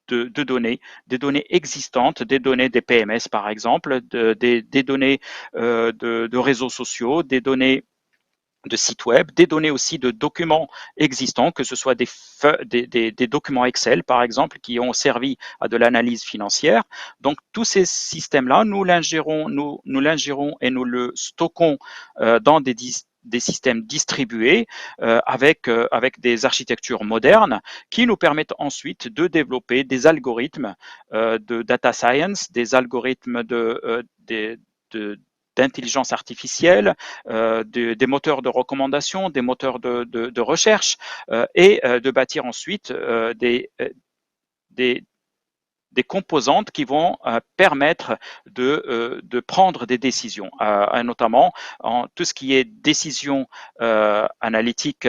D: données, des données existantes, des données des PMS par exemple, des données de réseaux sociaux, des données de sites web, des données aussi de documents existants, que ce soit des documents Excel, par exemple, qui ont servi à de l'analyse financière. Donc, tous ces systèmes-là, nous l'ingérons et nous le stockons dans des systèmes distribués avec des architectures modernes qui nous permettent ensuite de développer des algorithmes de data science, des algorithmes d'intelligence artificielle, des moteurs de recommandation, des moteurs de recherche, et de bâtir ensuite des composantes qui vont permettre de prendre des décisions, notamment en tout ce qui est décision analytique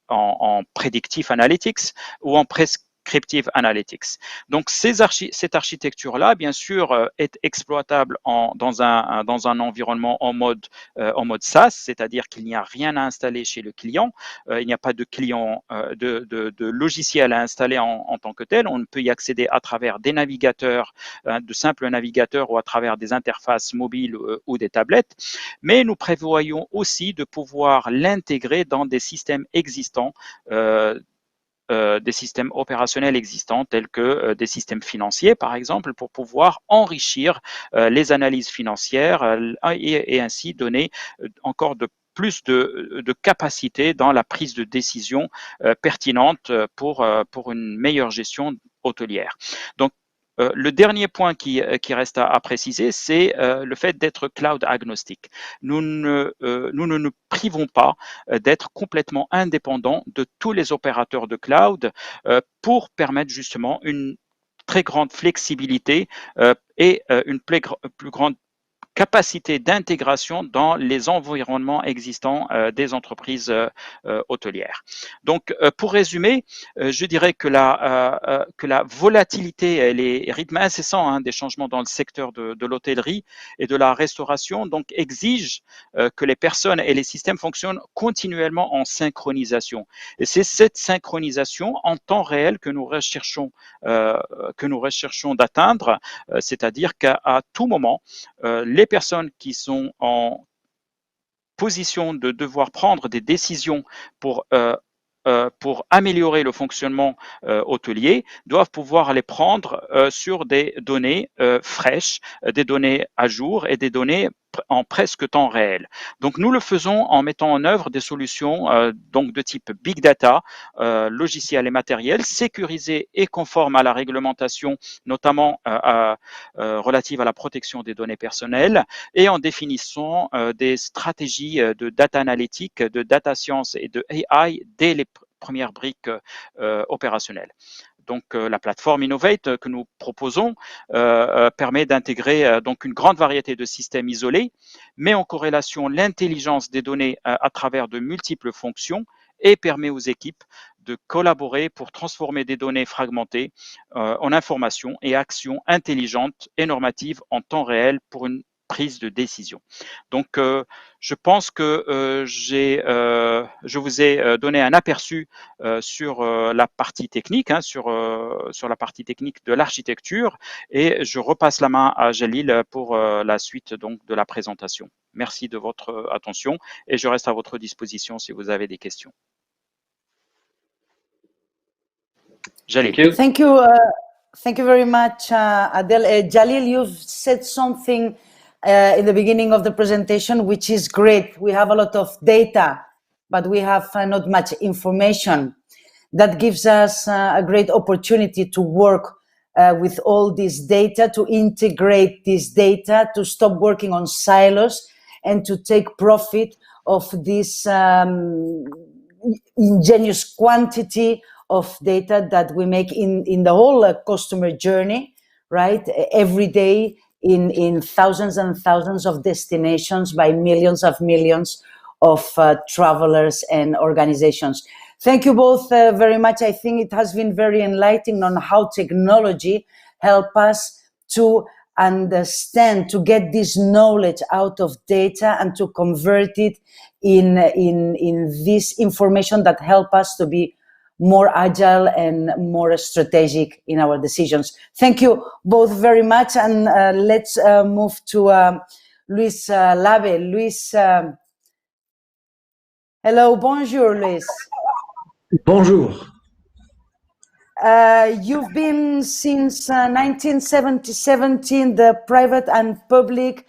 D: en predictive analytics ou en prescriptive analytics. Donc cette architecture-là, bien sûr, est exploitable dans un environnement en mode SaaS, c'est-à-dire qu'il n'y a rien à installer chez le client, il n'y a pas de client de logiciel à installer en tant que tel. On peut y accéder à travers des navigateurs, de simples navigateurs ou à travers des interfaces mobiles ou des tablettes. Mais nous prévoyons aussi de pouvoir l'intégrer dans des systèmes existants, des systèmes opérationnels existants tels que des systèmes financiers, par exemple, pour pouvoir enrichir les analyses financières et ainsi donner encore plus de capacité dans la prise de décision pertinente pour une meilleure gestion hôtelière. Donc, le dernier point qui reste à préciser, c'est le fait d'être cloud agnostique. Nous ne nous privons pas d'être complètement indépendants de tous les opérateurs de cloud pour permettre justement une très grande flexibilité et une plus grande capacité d'intégration dans les environnements existants des entreprises hôtelières. Donc, pour résumer, je dirais que la volatilité et les rythmes incessants des changements dans le secteur de l'hôtellerie et de la restauration donc exigent que les personnes et les systèmes fonctionnent continuellement en synchronisation. Et c'est cette synchronisation en temps réel que nous recherchons d'atteindre, c'est-à-dire qu'à tout moment, les personnes qui sont en position de devoir prendre des décisions pour améliorer le fonctionnement hôtelier doivent pouvoir les prendre sur des données fraîches, des données à jour et des données en presque temps réel. Donc nous le faisons en mettant en œuvre des solutions donc de type big data, logiciel et matériel, sécurisées et conformes à la réglementation, notamment relative à la protection des données personnelles, et en définissant des stratégies de data analytique, de data science et de AI dès les premières briques opérationnelles. Donc, la plateforme INHOVATE que nous proposons permet d'intégrer donc une grande variété de systèmes isolés, met en corrélation l'intelligence des données à travers de multiples fonctions et permet aux équipes de collaborer pour transformer des données fragmentées en informations et actions intelligentes et normatives en temps réel pour une prise de décision. Donc, je pense que je vous ai donné un aperçu sur la partie technique, sur la partie technique de l'architecture, et je repasse la main à Jalil pour la suite donc de la présentation. Merci de votre attention et je reste à votre disposition si vous avez des questions. Jalil.
A: Thank you. Thank you very much, Adel. Jalil, you've said something in the beginning of the presentation, which is great. We have a lot of data, but we have not much information. That gives us a great opportunity to work with all this data, to integrate this data, to stop working on silos, and to take profit of this ingenious quantity of data that we make in the whole customer journey, right? Every day in thousands and thousands of destinations by millions of travelers and organizations. Thank you both very much. I think it has been very enlightening on how technology help us to understand, to get this knowledge out of data and to convert it in this information that help us to be more agile and more strategic in our decisions. Thank you both very much. And let's move to Luis Lave. Luis, Hello, bonjour, Luis.
F: Bonjour.
A: You've been since 1970 the private and public,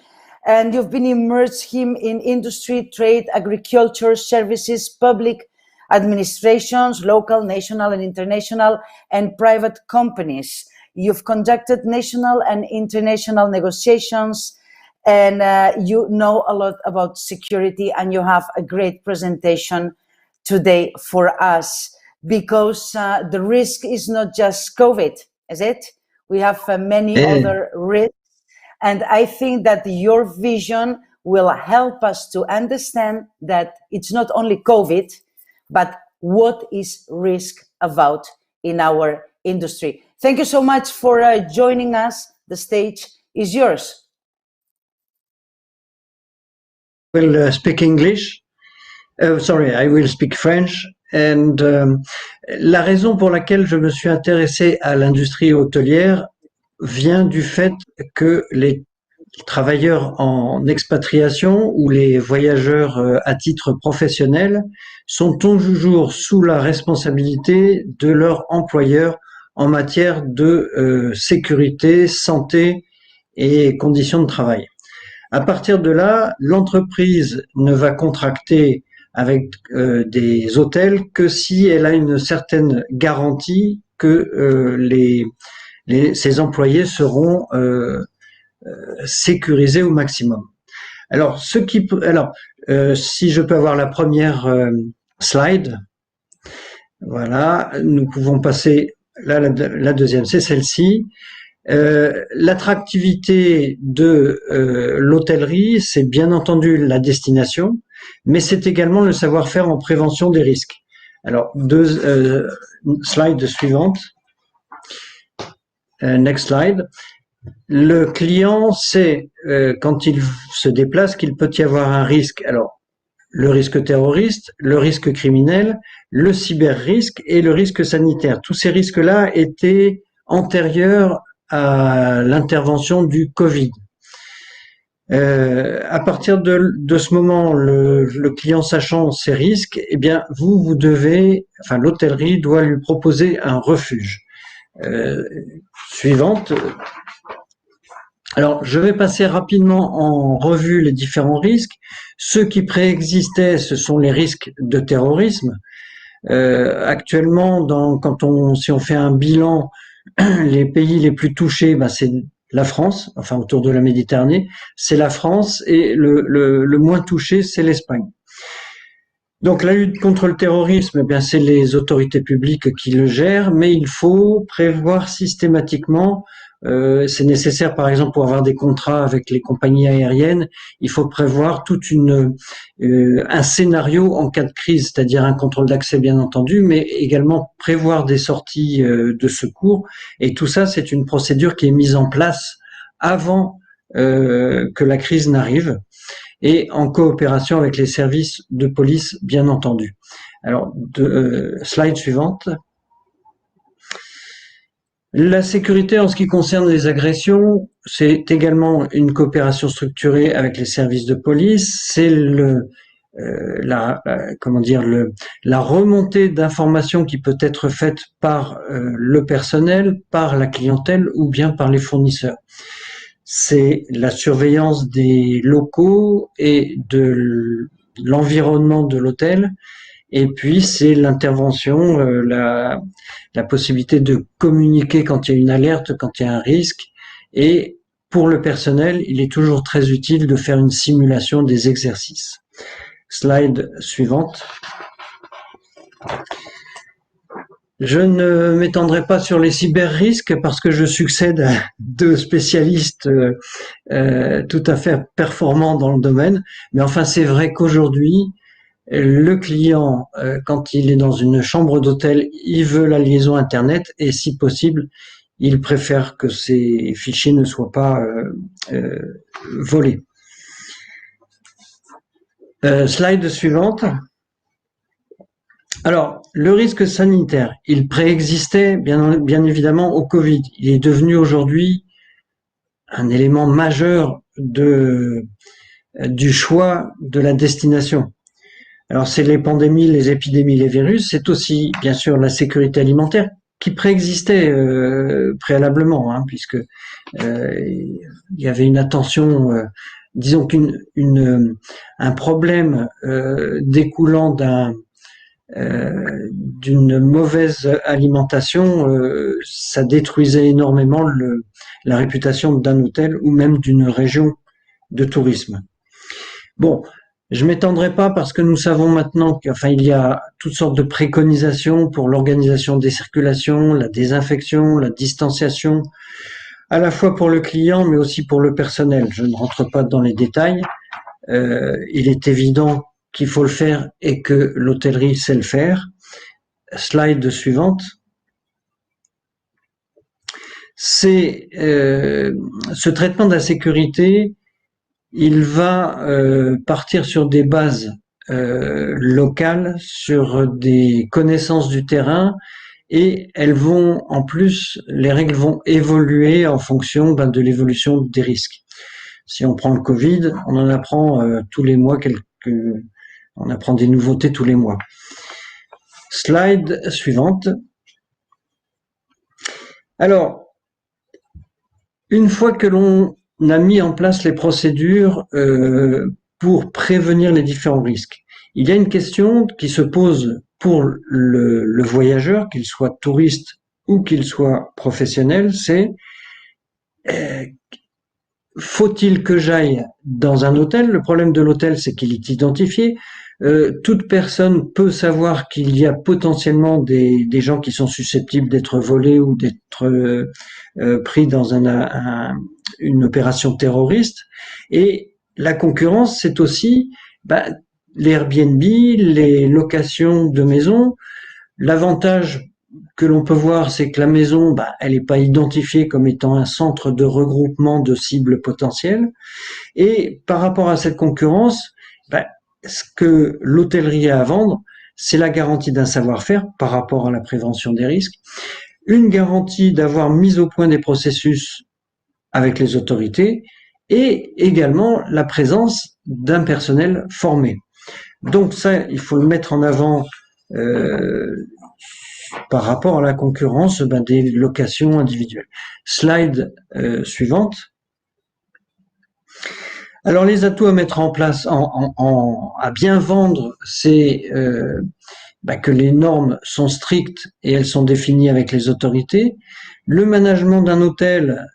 A: and you've been immersed in industry, trade, agriculture, services, public administrations, local, national, and international, and private companies. You've conducted national and international negotiations, and you know a lot about security, and you have a great presentation today for us, because the risk is not just COVID, is it? We have many other risks. And I think that your vision will help us to understand that it's not only COVID, but what is risk about in our industry. Thank you so much for joining us. The stage is yours.
F: Will speak English. Sorry, I will speak French. And la raison pour laquelle je me suis intéressé à l'industrie hôtelière vient du fait que les travailleurs en expatriation ou les voyageurs à titre professionnel sont toujours sous la responsabilité de leur employeur en matière de sécurité, santé et conditions de travail. À partir de là, l'entreprise ne va contracter avec des hôtels que si elle a une certaine garantie que ses employés seront sécurisés au maximum. Alors, si je peux avoir la première slide, voilà, nous pouvons passer là, la deuxième, c'est celle-ci. L'attractivité de l'hôtellerie, c'est bien entendu la destination, mais c'est également le savoir-faire en prévention des risques. Alors, slide suivante. Next slide. Le client sait quand il se déplace qu'il peut y avoir un risque. Alors, le risque terroriste, le risque criminel, le cyber-risque et le risque sanitaire. Tous ces risques-là étaient antérieurs à l'intervention du Covid. À partir de ce moment, le client sachant ces risques, eh bien, l'hôtellerie doit lui proposer un refuge. Suivante. Alors, je vais passer rapidement en revue les différents risques. Ceux qui préexistaient, ce sont les risques de terrorisme. Actuellement, si on fait un bilan, les pays les plus touchés, c'est la France, enfin autour de la Méditerranée, c'est la France, et le moins touché, c'est l'Espagne. Donc la lutte contre le terrorisme, c'est les autorités publiques qui le gèrent, mais il faut prévoir systématiquement, c'est nécessaire par exemple pour avoir des contrats avec les compagnies aériennes, il faut prévoir un scénario en cas de crise, c'est-à-dire un contrôle d'accès bien entendu, mais également prévoir des sorties de secours, et tout ça c'est une procédure qui est mise en place avant que la crise n'arrive, et en coopération avec les services de police, bien entendu. Alors, slide suivante. La sécurité en ce qui concerne les agressions, c'est également une coopération structurée avec les services de police. C'est la remontée d'informations qui peut être faite par le personnel, par la clientèle ou bien par les fournisseurs. C'est la surveillance des locaux et de l'environnement de l'hôtel, et puis c'est l'intervention, la possibilité de communiquer quand il y a une alerte, quand il y a un risque, et pour le personnel, il est toujours très utile de faire une simulation des exercices. Slide suivante. Je ne m'étendrai pas sur les cyber-risques parce que je succède à deux spécialistes tout à fait performants dans le domaine. Mais enfin, c'est vrai qu'aujourd'hui, le client, quand il est dans une chambre d'hôtel, il veut la liaison Internet et si possible, il préfère que ses fichiers ne soient pas volés. Slide suivante. Alors, le risque sanitaire, il préexistait bien évidemment au Covid. Il est devenu aujourd'hui un élément majeur du choix de la destination. Alors c'est les pandémies, les épidémies, les virus, c'est aussi bien sûr la sécurité alimentaire qui préexistait préalablement, hein, puisque il y avait une attention, disons un problème découlant d'une mauvaise alimentation, ça détruisait énormément la réputation d'un hôtel ou même d'une région de tourisme. Bon, je m'étendrai pas parce que nous savons maintenant il y a toutes sortes de préconisations pour l'organisation des circulations, la désinfection, la distanciation, à la fois pour le client mais aussi pour le personnel. Je ne rentre pas dans les détails. Il est évident qu'il faut le faire et que l'hôtellerie sait le faire. Slide suivante. C'est ce traitement de la sécurité, il va partir sur des bases locales, sur des connaissances du terrain, et elles vont, en plus, les règles vont évoluer en fonction de l'évolution des risques. Si on prend le Covid, on en apprend tous les mois on apprend des nouveautés tous les mois. Slide suivante. Alors, une fois que l'on a mis en place les procédures pour prévenir les différents risques, il y a une question qui se pose pour le voyageur, qu'il soit touriste ou qu'il soit professionnel, c'est faut-il que j'aille dans un hôtel? Le problème de l'hôtel, c'est qu'il est identifié. Toute personne peut savoir qu'il y a potentiellement des gens qui sont susceptibles d'être volés ou d'être pris dans une opération terroriste. Et la concurrence, c'est aussi les Airbnb, les locations de maisons. L'avantage que l'on peut voir, c'est que la maison, elle n'est pas identifiée comme étant un centre de regroupement de cibles potentielles. Et par rapport à cette concurrence, ce que l'hôtellerie a à vendre, c'est la garantie d'un savoir-faire par rapport à la prévention des risques, une garantie d'avoir mis au point des processus avec les autorités et également la présence d'un personnel formé. Donc ça, il faut le mettre en avant par rapport à la concurrence des locations individuelles. Slide suivante. Alors les atouts à mettre en place, à bien vendre, c'est que les normes sont strictes et elles sont définies avec les autorités. Le management d'un hôtel,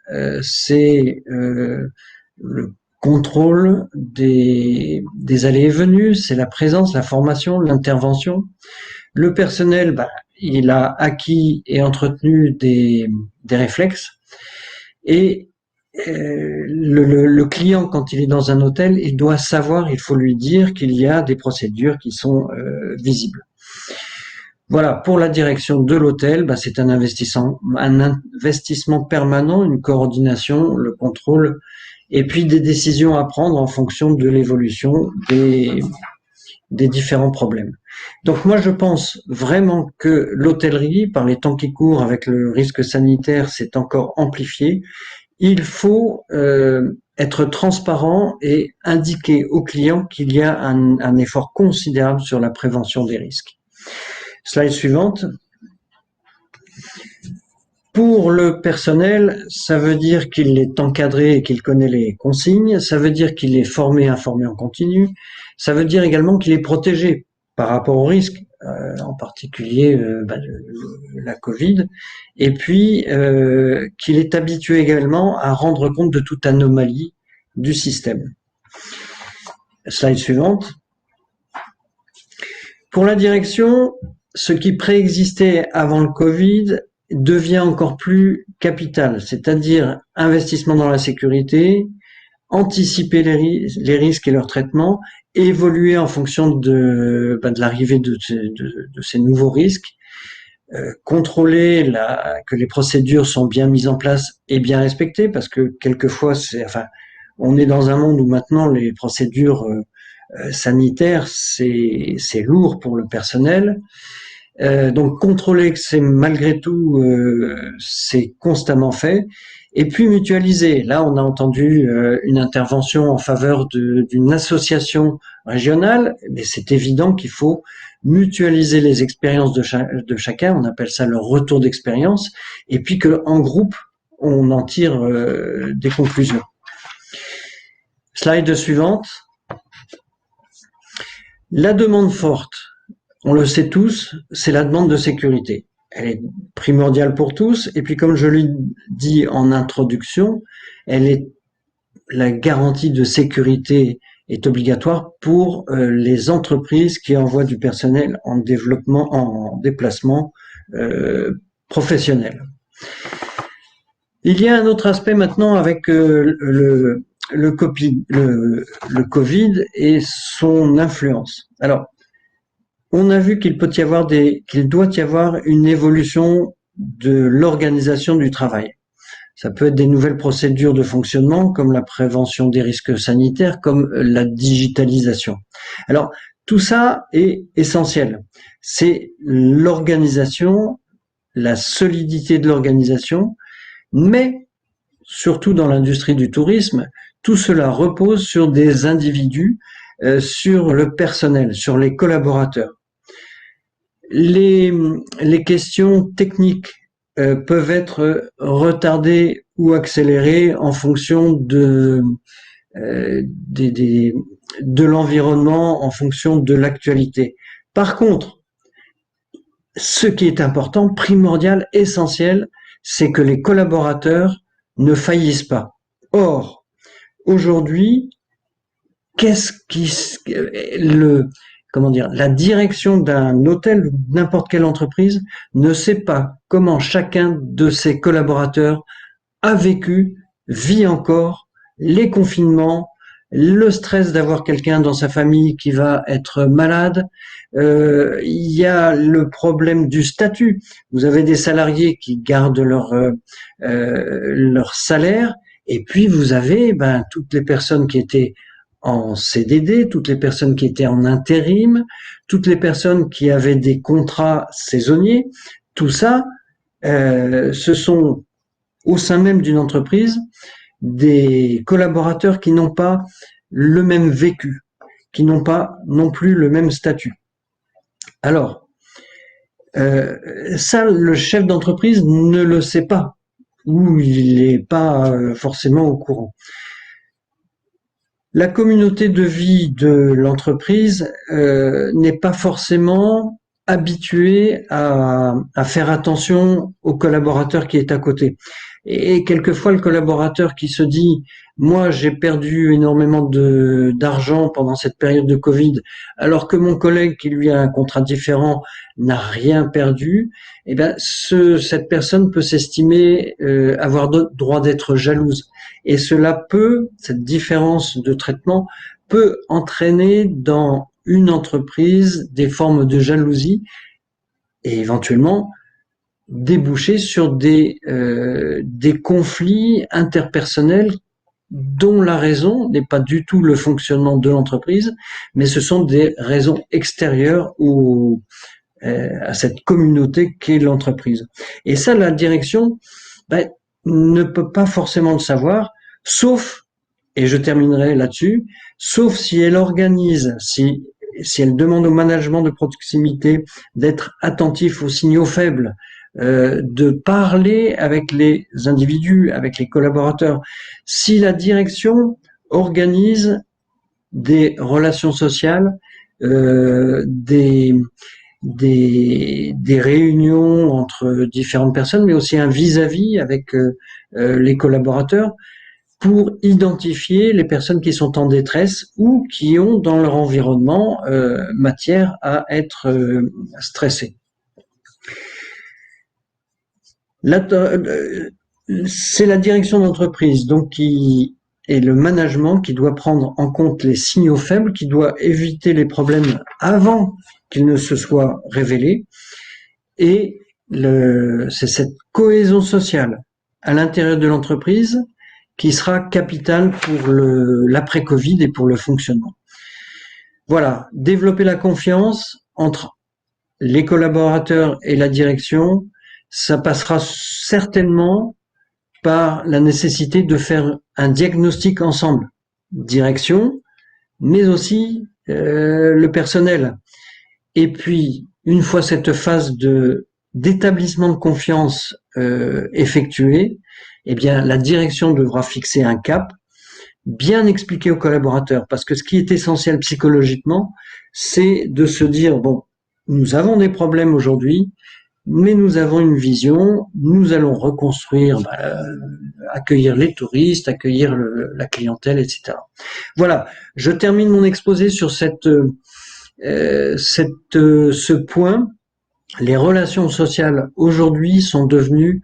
F: c'est le contrôle des allées et venues, c'est la présence, la formation, l'intervention. Le personnel, il a acquis et entretenu des réflexes. Et le client, quand il est dans un hôtel, il doit savoir, il faut lui dire qu'il y a des procédures qui sont visibles. Voilà, pour la direction de l'hôtel, c'est un investissement permanent, une coordination, le contrôle, et puis des décisions à prendre en fonction de l'évolution des différents problèmes. Donc moi je pense vraiment que l'hôtellerie, par les temps qui courent avec le risque sanitaire, c'est encore amplifié. Il faut être transparent et indiquer aux clients qu'il y a un effort considérable sur la prévention des risques. Slide suivante. Pour le personnel, ça veut dire qu'il est encadré et qu'il connaît les consignes, ça veut dire qu'il est formé, informé en continu, ça veut dire également qu'il est protégé par rapport aux risques, en particulier la Covid, et puis qu'il est habitué également à rendre compte de toute anomalie du système. Slide suivante. Pour la direction, ce qui préexistait avant le Covid devient encore plus capital, c'est-à-dire investissement dans la sécurité, anticiper les risques et leur traitement, évoluer en fonction de l'arrivée de ces nouveaux risques, contrôler que les procédures sont bien mises en place et bien respectées, parce que quelquefois, on est dans un monde où maintenant les procédures sanitaires, c'est lourd pour le personnel. Donc contrôler que c'est malgré tout, c'est constamment fait. Et puis mutualiser. Là, on a entendu une intervention en faveur d'une association régionale, mais c'est évident qu'il faut mutualiser les expériences de chacun. On appelle ça le retour d'expérience. Et puis qu'en groupe, on en tire des conclusions. Slide suivante. La demande forte, on le sait tous, c'est la demande de sécurité. Elle est primordiale pour tous, et puis comme je l'ai dit en introduction, la garantie de sécurité est obligatoire pour les entreprises qui envoient du personnel en déplacement professionnel. Il y a un autre aspect maintenant avec le Covid et son influence. Alors, on a vu qu'il doit y avoir une évolution de l'organisation du travail. Ça peut être des nouvelles procédures de fonctionnement, comme la prévention des risques sanitaires, comme la digitalisation. Alors, tout ça est essentiel. C'est l'organisation, la solidité de l'organisation, mais surtout dans l'industrie du tourisme, tout cela repose sur des individus, sur le personnel, sur les collaborateurs. Les questions techniques peuvent être retardées ou accélérées en fonction de l'environnement, en fonction de l'actualité. Par contre, ce qui est important, primordial, essentiel, c'est que les collaborateurs ne faillissent pas. Or, aujourd'hui, la direction d'un hôtel ou n'importe quelle entreprise ne sait pas comment chacun de ses collaborateurs a vécu, vit encore les confinements, le stress d'avoir quelqu'un dans sa famille qui va être malade. Il y a le problème du statut. Vous avez des salariés qui gardent leur salaire, et puis vous avez toutes les personnes qui étaient en CDD, toutes les personnes qui étaient en intérim, toutes les personnes qui avaient des contrats saisonniers. Tout ça, ce sont au sein même d'une entreprise des collaborateurs qui n'ont pas le même vécu, qui n'ont pas non plus le même statut. Alors, ça, le chef d'entreprise ne le sait pas, ou il n'est pas forcément au courant. La communauté de vie de l'entreprise n'est pas forcément habituée à faire attention au collaborateur qui est à côté. Et quelquefois, le collaborateur qui se dit « moi, j'ai perdu énormément d'argent pendant cette période de Covid, alors que mon collègue qui lui a un contrat différent n'a rien perdu », eh bien, cette personne peut s'estimer avoir droit d'être jalouse. Et cette différence de traitement peut entraîner dans une entreprise des formes de jalousie et éventuellement déboucher sur des conflits interpersonnels dont la raison n'est pas du tout le fonctionnement de l'entreprise, mais ce sont des raisons extérieures à cette communauté qu'est l'entreprise. Et ça, la direction ne peut pas forcément le savoir, sauf, et je terminerai là-dessus, sauf si elle organise, si elle demande au management de proximité d'être attentif aux signaux faibles, de parler avec les individus, avec les collaborateurs. Si la direction organise des relations sociales, des réunions entre différentes personnes, mais aussi un vis-à-vis avec les collaborateurs pour identifier les personnes qui sont en détresse ou qui ont dans leur environnement matière à être stressées. C'est la direction d'entreprise donc et le management qui doit prendre en compte les signaux faibles, qui doit éviter les problèmes avant qu'ils ne se soient révélés. Et c'est cette cohésion sociale à l'intérieur de l'entreprise qui sera capitale pour l'après-Covid et pour le fonctionnement. Voilà, développer la confiance entre les collaborateurs et la direction, ça passera certainement par la nécessité de faire un diagnostic ensemble, direction, mais aussi le personnel. Et puis, une fois cette phase d'établissement de confiance effectuée, eh bien, la direction devra fixer un cap, bien expliquer aux collaborateurs, parce que ce qui est essentiel psychologiquement, c'est de se dire, bon, nous avons des problèmes aujourd'hui, mais nous avons une vision, nous allons reconstruire, accueillir les touristes, accueillir la clientèle, etc. Voilà, je termine mon exposé sur ce point. Les relations sociales aujourd'hui sont devenues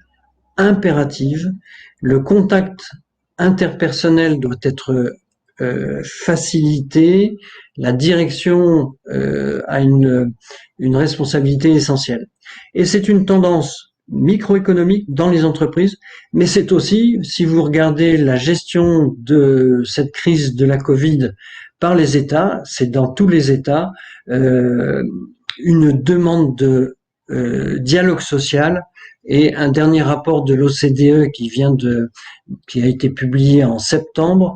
F: impératives. Le contact interpersonnel doit être facilité. La direction a une responsabilité essentielle. Et c'est une tendance microéconomique dans les entreprises, mais c'est aussi, si vous regardez la gestion de cette crise de la Covid par les États, c'est dans tous les États une demande de dialogue social. Et un dernier rapport de l'OCDE qui a été publié en septembre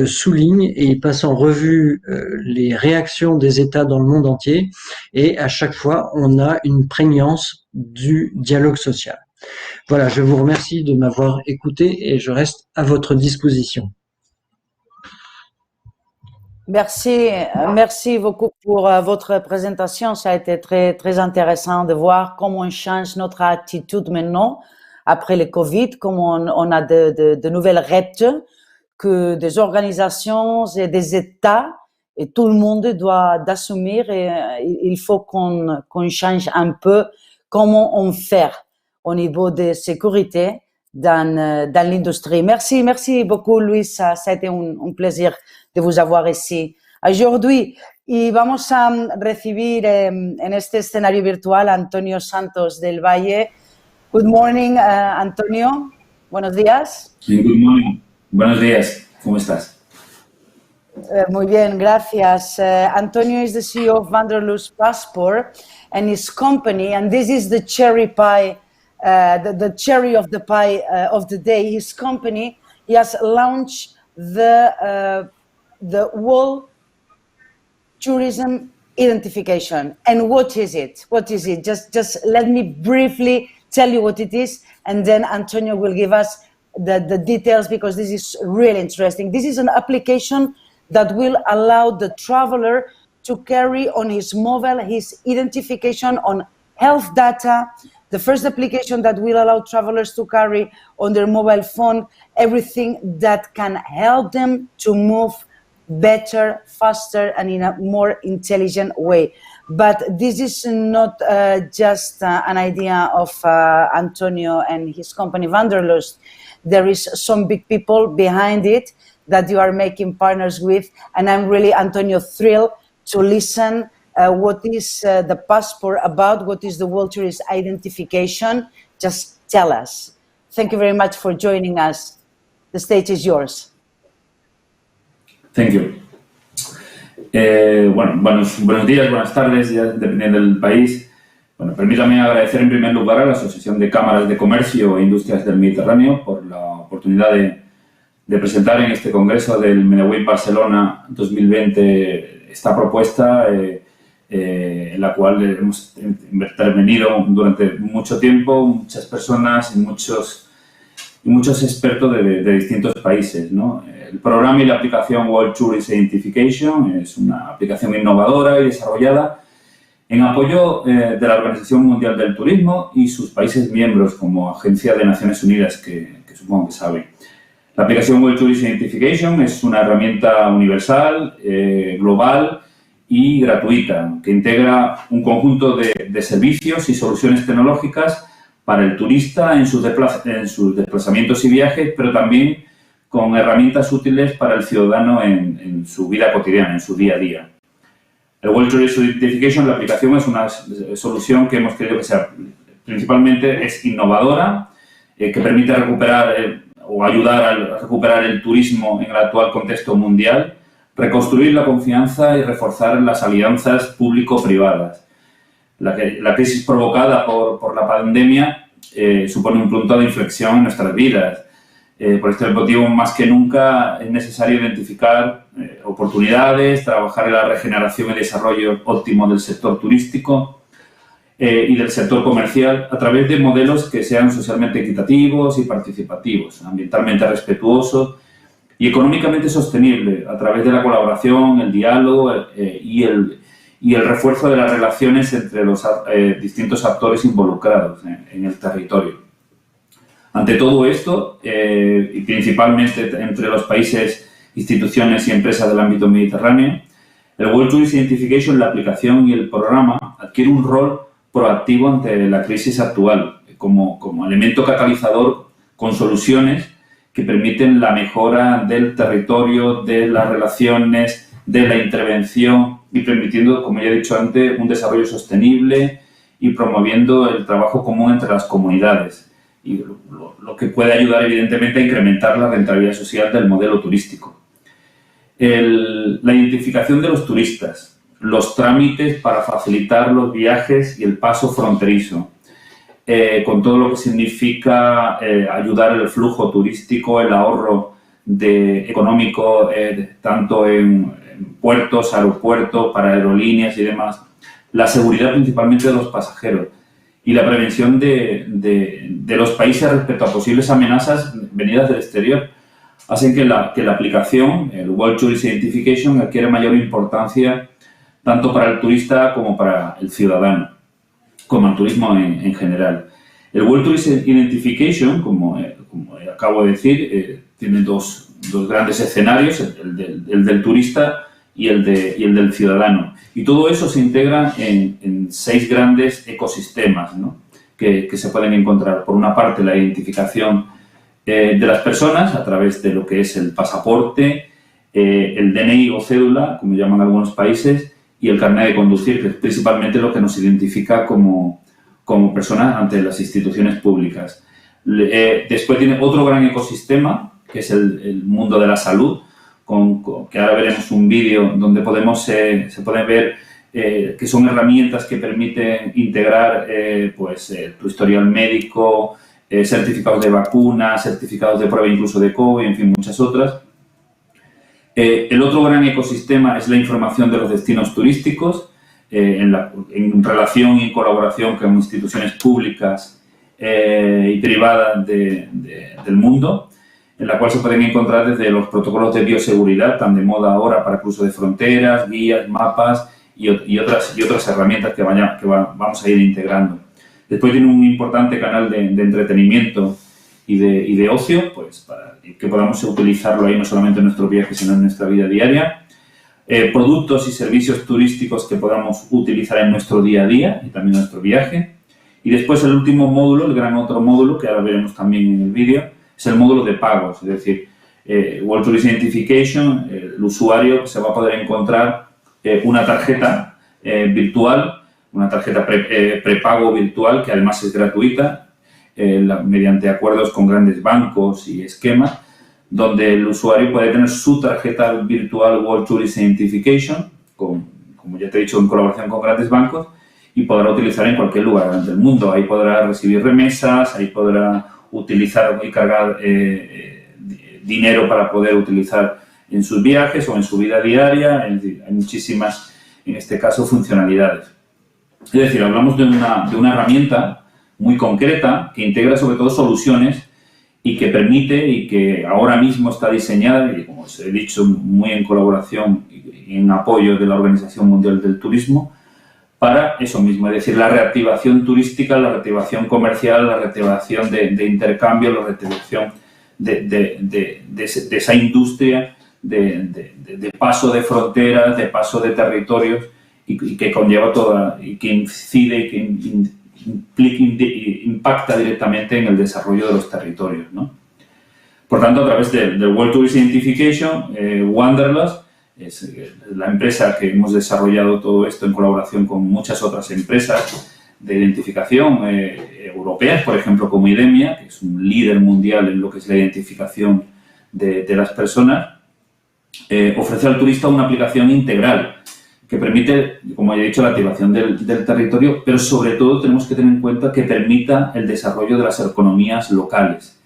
F: souligne et passe en revue les réactions des États dans le monde entier, et à chaque fois on a une prégnance du dialogue social. Voilà, je vous remercie de m'avoir écouté et je reste à votre disposition.
A: Merci beaucoup pour votre présentation. Ça a été très intéressant de voir comment on change notre attitude maintenant après le Covid, comment on a de nouvelles règles que des organisations et des États et tout le monde doit d'assumer, et il faut qu'on change un peu comment on fait au niveau de sécurité dans l'industrie. Merci beaucoup, Luis. Ça a été un plaisir de vous avoir ici aujourd'hui. Y vamos a recibir en este escenario virtual a Antonio Santos del Valle. Good morning, Antonio. Buenos días.
G: Sí, good morning. Buenos días. ¿Cómo estás?
A: Muy bien, gracias. Antonio is the CEO of Wanderlust Passport and his company, and this is the cherry pie, the cherry of the pie of the day. His company, he has launched the World Tourism Identification. And what is it? What is it? Just let me briefly tell you what it is, and then Antonio will give us the details, because this is really interesting. This is an application that will allow the traveler to carry on his mobile his identification on health data. The first application that will allow travelers to carry on their mobile phone everything that can help them to move better, faster, and in a more intelligent way. But this is not just an idea of Antonio and his company Wanderlust. There is some big people behind it that you are making partners with, and I'm really, Antonio, thrilled to listen what is the passport about, what is the World Tourist Identification. Just tell us. Thank you very much for joining us. The stage is yours.
G: Thank you. Buenos días, buenas tardes, ya dependiendo del país. Bueno, permítame agradecer en primer lugar a la Asociación de Cámaras de Comercio e Industrias del Mediterráneo por la oportunidad de presentar en este congreso del MW Barcelona 2020 esta propuesta en la cual hemos intervenido durante mucho tiempo, muchas personas y muchos expertos de distintos países, ¿no? El programa y la aplicación World Tourist Identification es una aplicación innovadora y desarrollada en apoyo de la Organización Mundial del Turismo y sus países miembros como Agencia de Naciones Unidas, que supongo que saben. La aplicación World Tourist Identification es una herramienta universal, global y gratuita, que integra un conjunto de servicios y soluciones tecnológicas para el turista en sus desplazamientos y viajes, pero también con herramientas útiles para el ciudadano en su vida cotidiana, en su día a día. El World Tourist Identification, la aplicación, es una solución que hemos querido que sea, principalmente, es innovadora, que permite recuperar o ayudar a recuperar el turismo en el actual contexto mundial, reconstruir la confianza y reforzar las alianzas público-privadas. La crisis provocada por la pandemia supone un punto de inflexión en nuestras vidas. Por este motivo, más que nunca, es necesario identificar oportunidades, trabajar en la regeneración y desarrollo óptimo del sector turístico y del sector comercial a través de modelos que sean socialmente equitativos y participativos, ambientalmente respetuosos y económicamente sostenibles a través de la colaboración, el diálogo y el refuerzo de las relaciones entre los distintos actores involucrados en el territorio. Ante todo esto, y principalmente entre los países, instituciones y empresas del ámbito mediterráneo, el World Tourist Identification, la aplicación y el programa adquiere un rol proactivo ante la crisis actual, como elemento catalizador con soluciones que permiten la mejora del territorio, de las relaciones, de la intervención y permitiendo, como ya he dicho antes, un desarrollo sostenible y promoviendo el trabajo común entre las comunidades. Y lo que puede ayudar, evidentemente, a incrementar la rentabilidad social del modelo turístico. La identificación de los turistas, los trámites para facilitar los viajes y el paso fronterizo, con todo lo que significa ayudar el flujo turístico, el ahorro económico, tanto en puertos, aeropuertos, para aerolíneas y demás, la seguridad principalmente de los pasajeros y la prevención de los países respecto a posibles amenazas venidas del exterior, hacen que la aplicación, el World Tourist Identification, adquiere mayor importancia tanto para el turista como para el ciudadano, como el turismo en general. El World Tourist Identification, como acabo de decir, tiene dos grandes escenarios, el del turista y el del ciudadano. Y todo eso se integra en 6 grandes ecosistemas, ¿no?, que se pueden encontrar. Por una parte, la identificación de las personas a través de lo que es el pasaporte, el DNI o cédula, como llaman algunos países, y el carnet de conducir, que es principalmente lo que nos identifica como personas ante las instituciones públicas. Después tiene otro gran ecosistema, que es el mundo de la salud, que ahora veremos un vídeo donde se pueden ver que son herramientas que permiten integrar tu historial médico, certificados de vacunas, certificados de prueba incluso de COVID, en fin, muchas otras. El otro gran ecosistema es la información de los destinos turísticos en relación y colaboración con instituciones públicas y privadas del mundo, en la cual se pueden encontrar desde los protocolos de bioseguridad, tan de moda ahora para cruzo de fronteras, guías, mapas y otras herramientas que vamos a ir integrando. Después tiene un importante canal de entretenimiento y de ocio, pues para que podamos utilizarlo ahí no solamente en nuestros viajes, sino en nuestra vida diaria. Productos y servicios turísticos que podamos utilizar en nuestro día a día y también en nuestro viaje. Y después el último módulo, el gran otro módulo, que ahora veremos también en el vídeo, es el módulo de pagos, es decir, World Tourist Identification, el usuario se va a poder encontrar una tarjeta virtual, una tarjeta prepago virtual que además es gratuita, mediante acuerdos con grandes bancos y esquemas, donde el usuario puede tener su tarjeta virtual World Tourist Identification, como ya te he dicho, en colaboración con grandes bancos, y podrá utilizar en cualquier lugar del mundo. Ahí podrá recibir remesas, ahí podrá utilizar y cargar dinero para poder utilizar en sus viajes o en su vida diaria. Es decir, hay muchísimas, en este caso, funcionalidades. Es decir, hablamos de una herramienta muy concreta que integra sobre todo soluciones y que permite y que ahora mismo está diseñada, y como os he dicho, muy en colaboración y en apoyo de la Organización Mundial del Turismo, para eso mismo, es decir, la reactivación turística, la reactivación comercial, la reactivación de intercambio, la reactivación de esa industria de paso de fronteras, de paso de territorios y que conlleva y que incide y que impacta directamente en el desarrollo de los territorios, ¿no? Por tanto, a través del World Tourist Identification, Wanderlust es la empresa que hemos desarrollado todo esto en colaboración con muchas otras empresas de identificación europeas, por ejemplo, como IDEMIA, que es un líder mundial en lo que es la identificación de las personas, ofrece al turista una aplicación integral que permite, como ya he dicho, la activación del territorio, pero sobre todo tenemos que tener en cuenta que permita el desarrollo de las economías locales.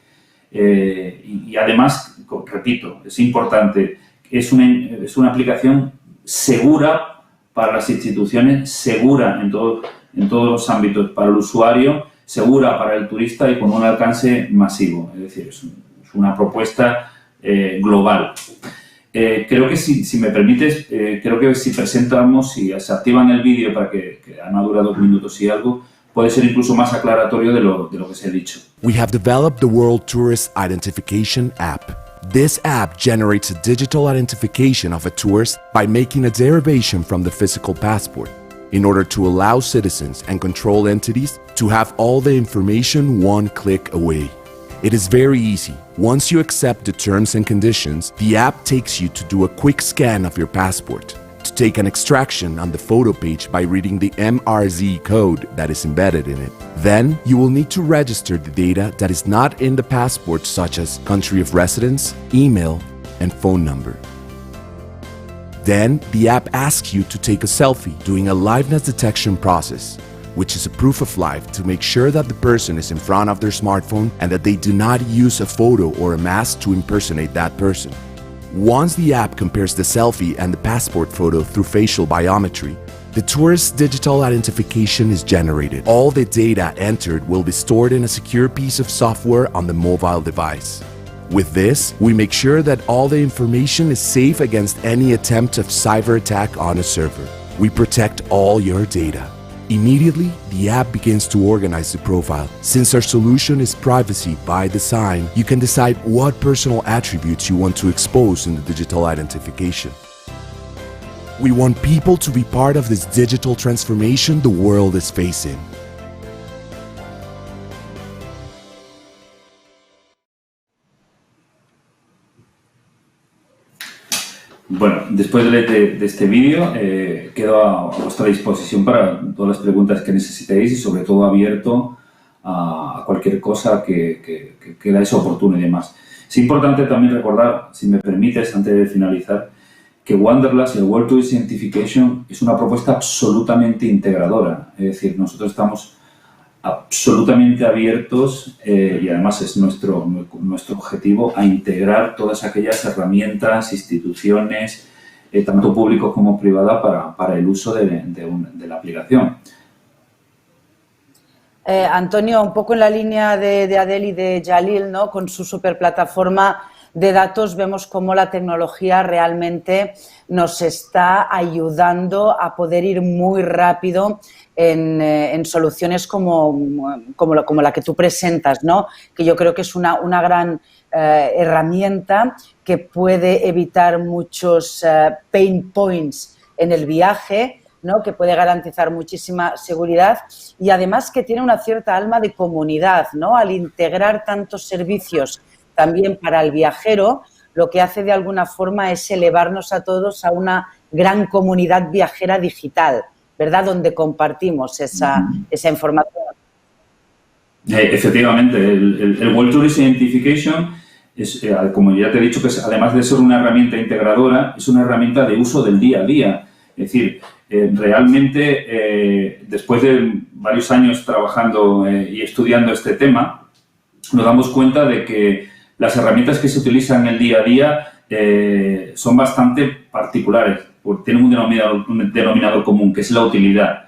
G: Y además, repito, es importante, es una aplicación segura para las instituciones, segura en todos los ámbitos para el usuario, segura para el turista y con un alcance masivo. Es decir, es una propuesta global. Creo que si me permites, creo que si presentamos, si se activan el vídeo para que además dura 2 minutos y algo, puede ser incluso más aclaratorio de lo que se ha dicho.
H: We have developed the World Tourist Identification app. This app generates a digital identification of a tourist by making a derivation from the physical passport in order to allow citizens and control entities to have all the information one click away. It is very easy. Once you accept the terms and conditions, the app takes you to do a quick scan of your passport, to take an extraction on the photo page by reading the MRZ code that is embedded in it. Then, you will need to register the data that is not in the passport, such as country of residence, email, and phone number. Then, the app asks you to take a selfie, doing a liveness detection process, which is a proof of life to make sure that the person is in front of their smartphone and that they do not use a photo or a mask to impersonate that person. Once the app compares the selfie and the passport photo through facial biometry, the tourist's digital identification is generated. All the data entered will be stored in a secure piece of software on the mobile device. With this, we make sure that all the information is safe against any attempt of cyber attack on a server. We protect all your data. Immediately, the app begins to organize the profile. Since our solution is privacy by design, you can decide what personal attributes you want to expose in the digital identification. We want people to be part of this digital transformation the world is facing.
G: Bueno, después de este vídeo quedo a vuestra disposición para todas las preguntas que necesitéis y sobre todo abierto a cualquier cosa que creáis oportuno y demás. Es importante también recordar, si me permites, antes de finalizar, que Wanderlust y el World Tourist Identification es una propuesta absolutamente integradora. Es decir, nosotros estamos absolutamente abiertos y además es nuestro objetivo a integrar todas aquellas herramientas, instituciones, tanto públicos como privadas, para el uso de la aplicación.
A: Antonio, un poco en la línea de Adel y de Jalil, ¿no? Con su superplataforma de datos vemos cómo la tecnología realmente nos está ayudando a poder ir muy rápido en soluciones como la que tú presentas, ¿no? Que yo creo que es una gran herramienta que puede evitar muchos pain points en el viaje, ¿no? Que puede garantizar muchísima seguridad y además que tiene una cierta alma de comunidad, ¿no? Al integrar tantos servicios también para el viajero, lo que hace de alguna forma es elevarnos a todos a una gran comunidad viajera digital, ¿verdad? Donde compartimos esa información.
G: Efectivamente, el World Tourist Identification es, como ya te he dicho, que es, además de ser una herramienta integradora, es una herramienta de uso del día a día. Es decir, realmente, después de varios años trabajando y estudiando este tema, nos damos cuenta de que las herramientas que se utilizan en el día a día son bastante particulares, porque tienen un denominador común, que es la utilidad.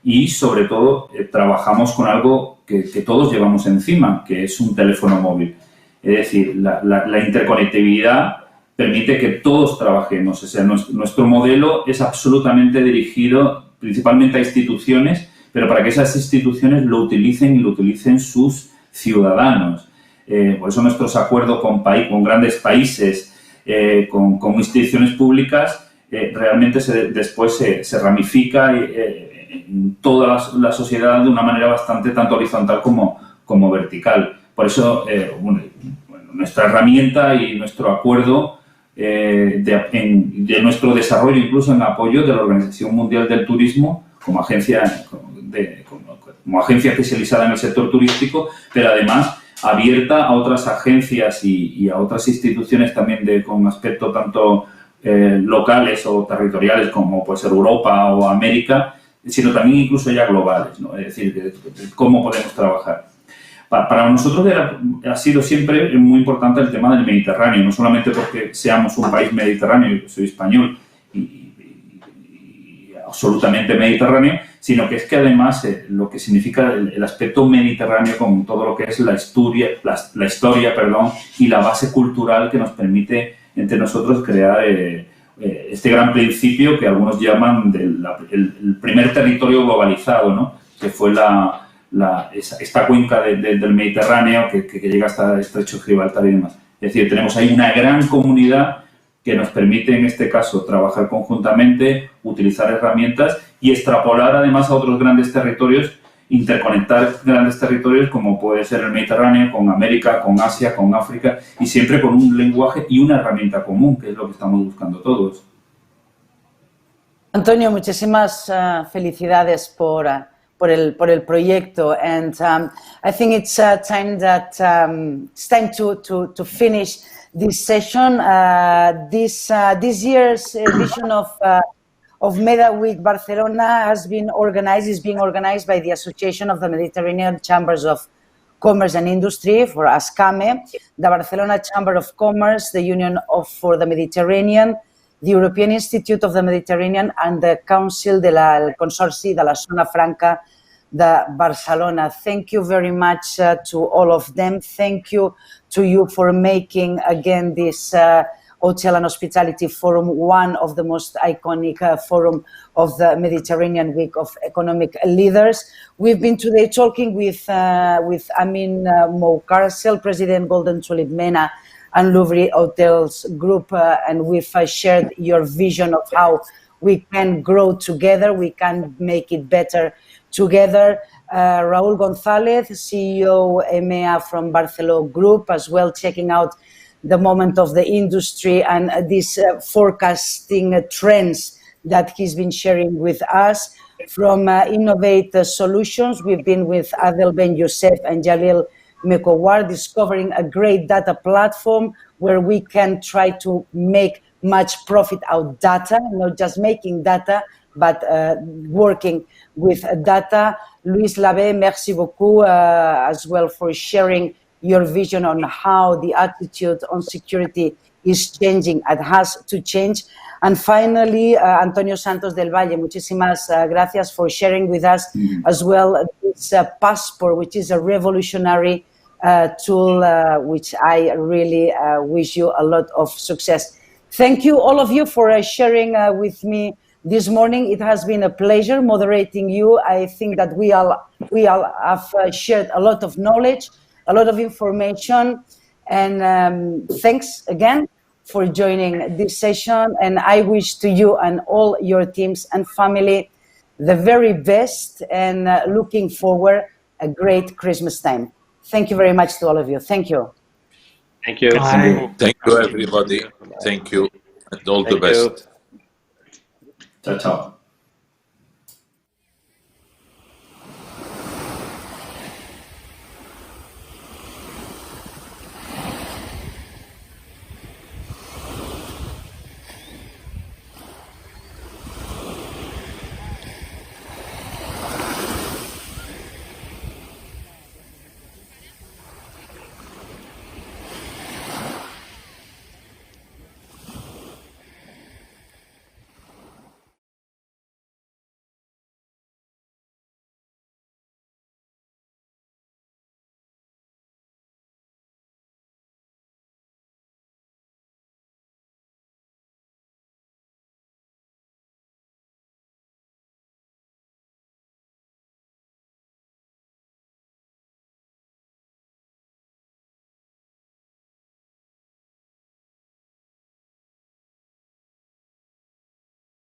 G: Y, sobre todo, trabajamos con algo que todos llevamos encima, que es un teléfono móvil. Es decir, la interconectividad permite que todos trabajemos. O sea, nuestro modelo es absolutamente dirigido principalmente a instituciones, pero para que esas instituciones lo utilicen y lo utilicen sus ciudadanos. Por eso nuestros acuerdos con grandes países, con instituciones públicas, realmente después se ramifica en toda la sociedad de una manera bastante tanto horizontal como vertical. Por eso, nuestra herramienta y nuestro acuerdo de nuestro desarrollo, incluso en apoyo de la Organización Mundial del Turismo como agencia especializada en el sector turístico, pero además abierta a otras agencias y a otras instituciones también con aspecto tanto locales o territoriales como puede ser Europa o América, sino también incluso ya globales, ¿no? Es decir, de cómo podemos trabajar. Para nosotros ha sido siempre muy importante el tema del Mediterráneo, no solamente porque seamos un país mediterráneo, yo soy español y absolutamente mediterráneo, sino que es que además lo que significa el aspecto mediterráneo con todo lo que es la historia y la base cultural que nos permite entre nosotros crear este gran principio que algunos llaman el primer territorio globalizado, ¿no? Que fue esta cuenca del Mediterráneo que llega hasta el estrecho de Gibraltar y demás. Es decir, tenemos ahí una gran comunidad que nos permite, en este caso, trabajar conjuntamente, utilizar herramientas y extrapolar además a otros grandes territorios, interconectar grandes territorios como puede ser el Mediterráneo, con América, con Asia, con África, y siempre con un lenguaje y una herramienta común, que es lo que estamos buscando todos.
A: Antonio, muchísimas felicidades por el proyecto, and I think it's time to finish this session. This year's edition of MEDA Week Barcelona is being organized by the Association of the Mediterranean Chambers of Commerce and Industry, for ASCAME, the Barcelona Chamber of Commerce, the Union for the Mediterranean, the European Institute of the Mediterranean, and the Council del Consorci de la Zona Franca de Barcelona. Thank you very much to all of them. Thank you to you for making, again, this Hotel and Hospitality Forum one of the most iconic forum of the Mediterranean Week of Economic Leaders. We've been today talking with Amin Moukarsel, President Golden Tulip MENA and Louvre Hotels Group, and we've shared your vision of how we can grow together, we can make it better together. Raúl González, CEO EMEA from Barceló Group, as well, checking out the moment of the industry and these forecasting trends that he's been sharing with us. From INHOVATE Solutions, we've been with Adel Ben Youssef and Jalil Mekowar, discovering a great data platform where we can try to make much profit out data, not just making data, but working with data. Luis Labe, merci beaucoup as well for sharing your vision on how the attitude on security is changing and has to change. And finally, Antonio Santos del Valle, muchísimas gracias for sharing with us as well this passport, which is a revolutionary tool, which I really wish you a lot of success. Thank you, all of you, for sharing with me this morning. It has been a pleasure moderating you. I think that we all have shared a lot of knowledge, a lot of information, and thanks again for joining this session. And I wish to you and all your teams and family the very best, and looking forward a great Christmas time. Thank you very much to all of you. Thank you.
E: Thank you.
C: Bye.
B: Thank you, everybody. Thank you, and all the best.
G: Ciao, ciao.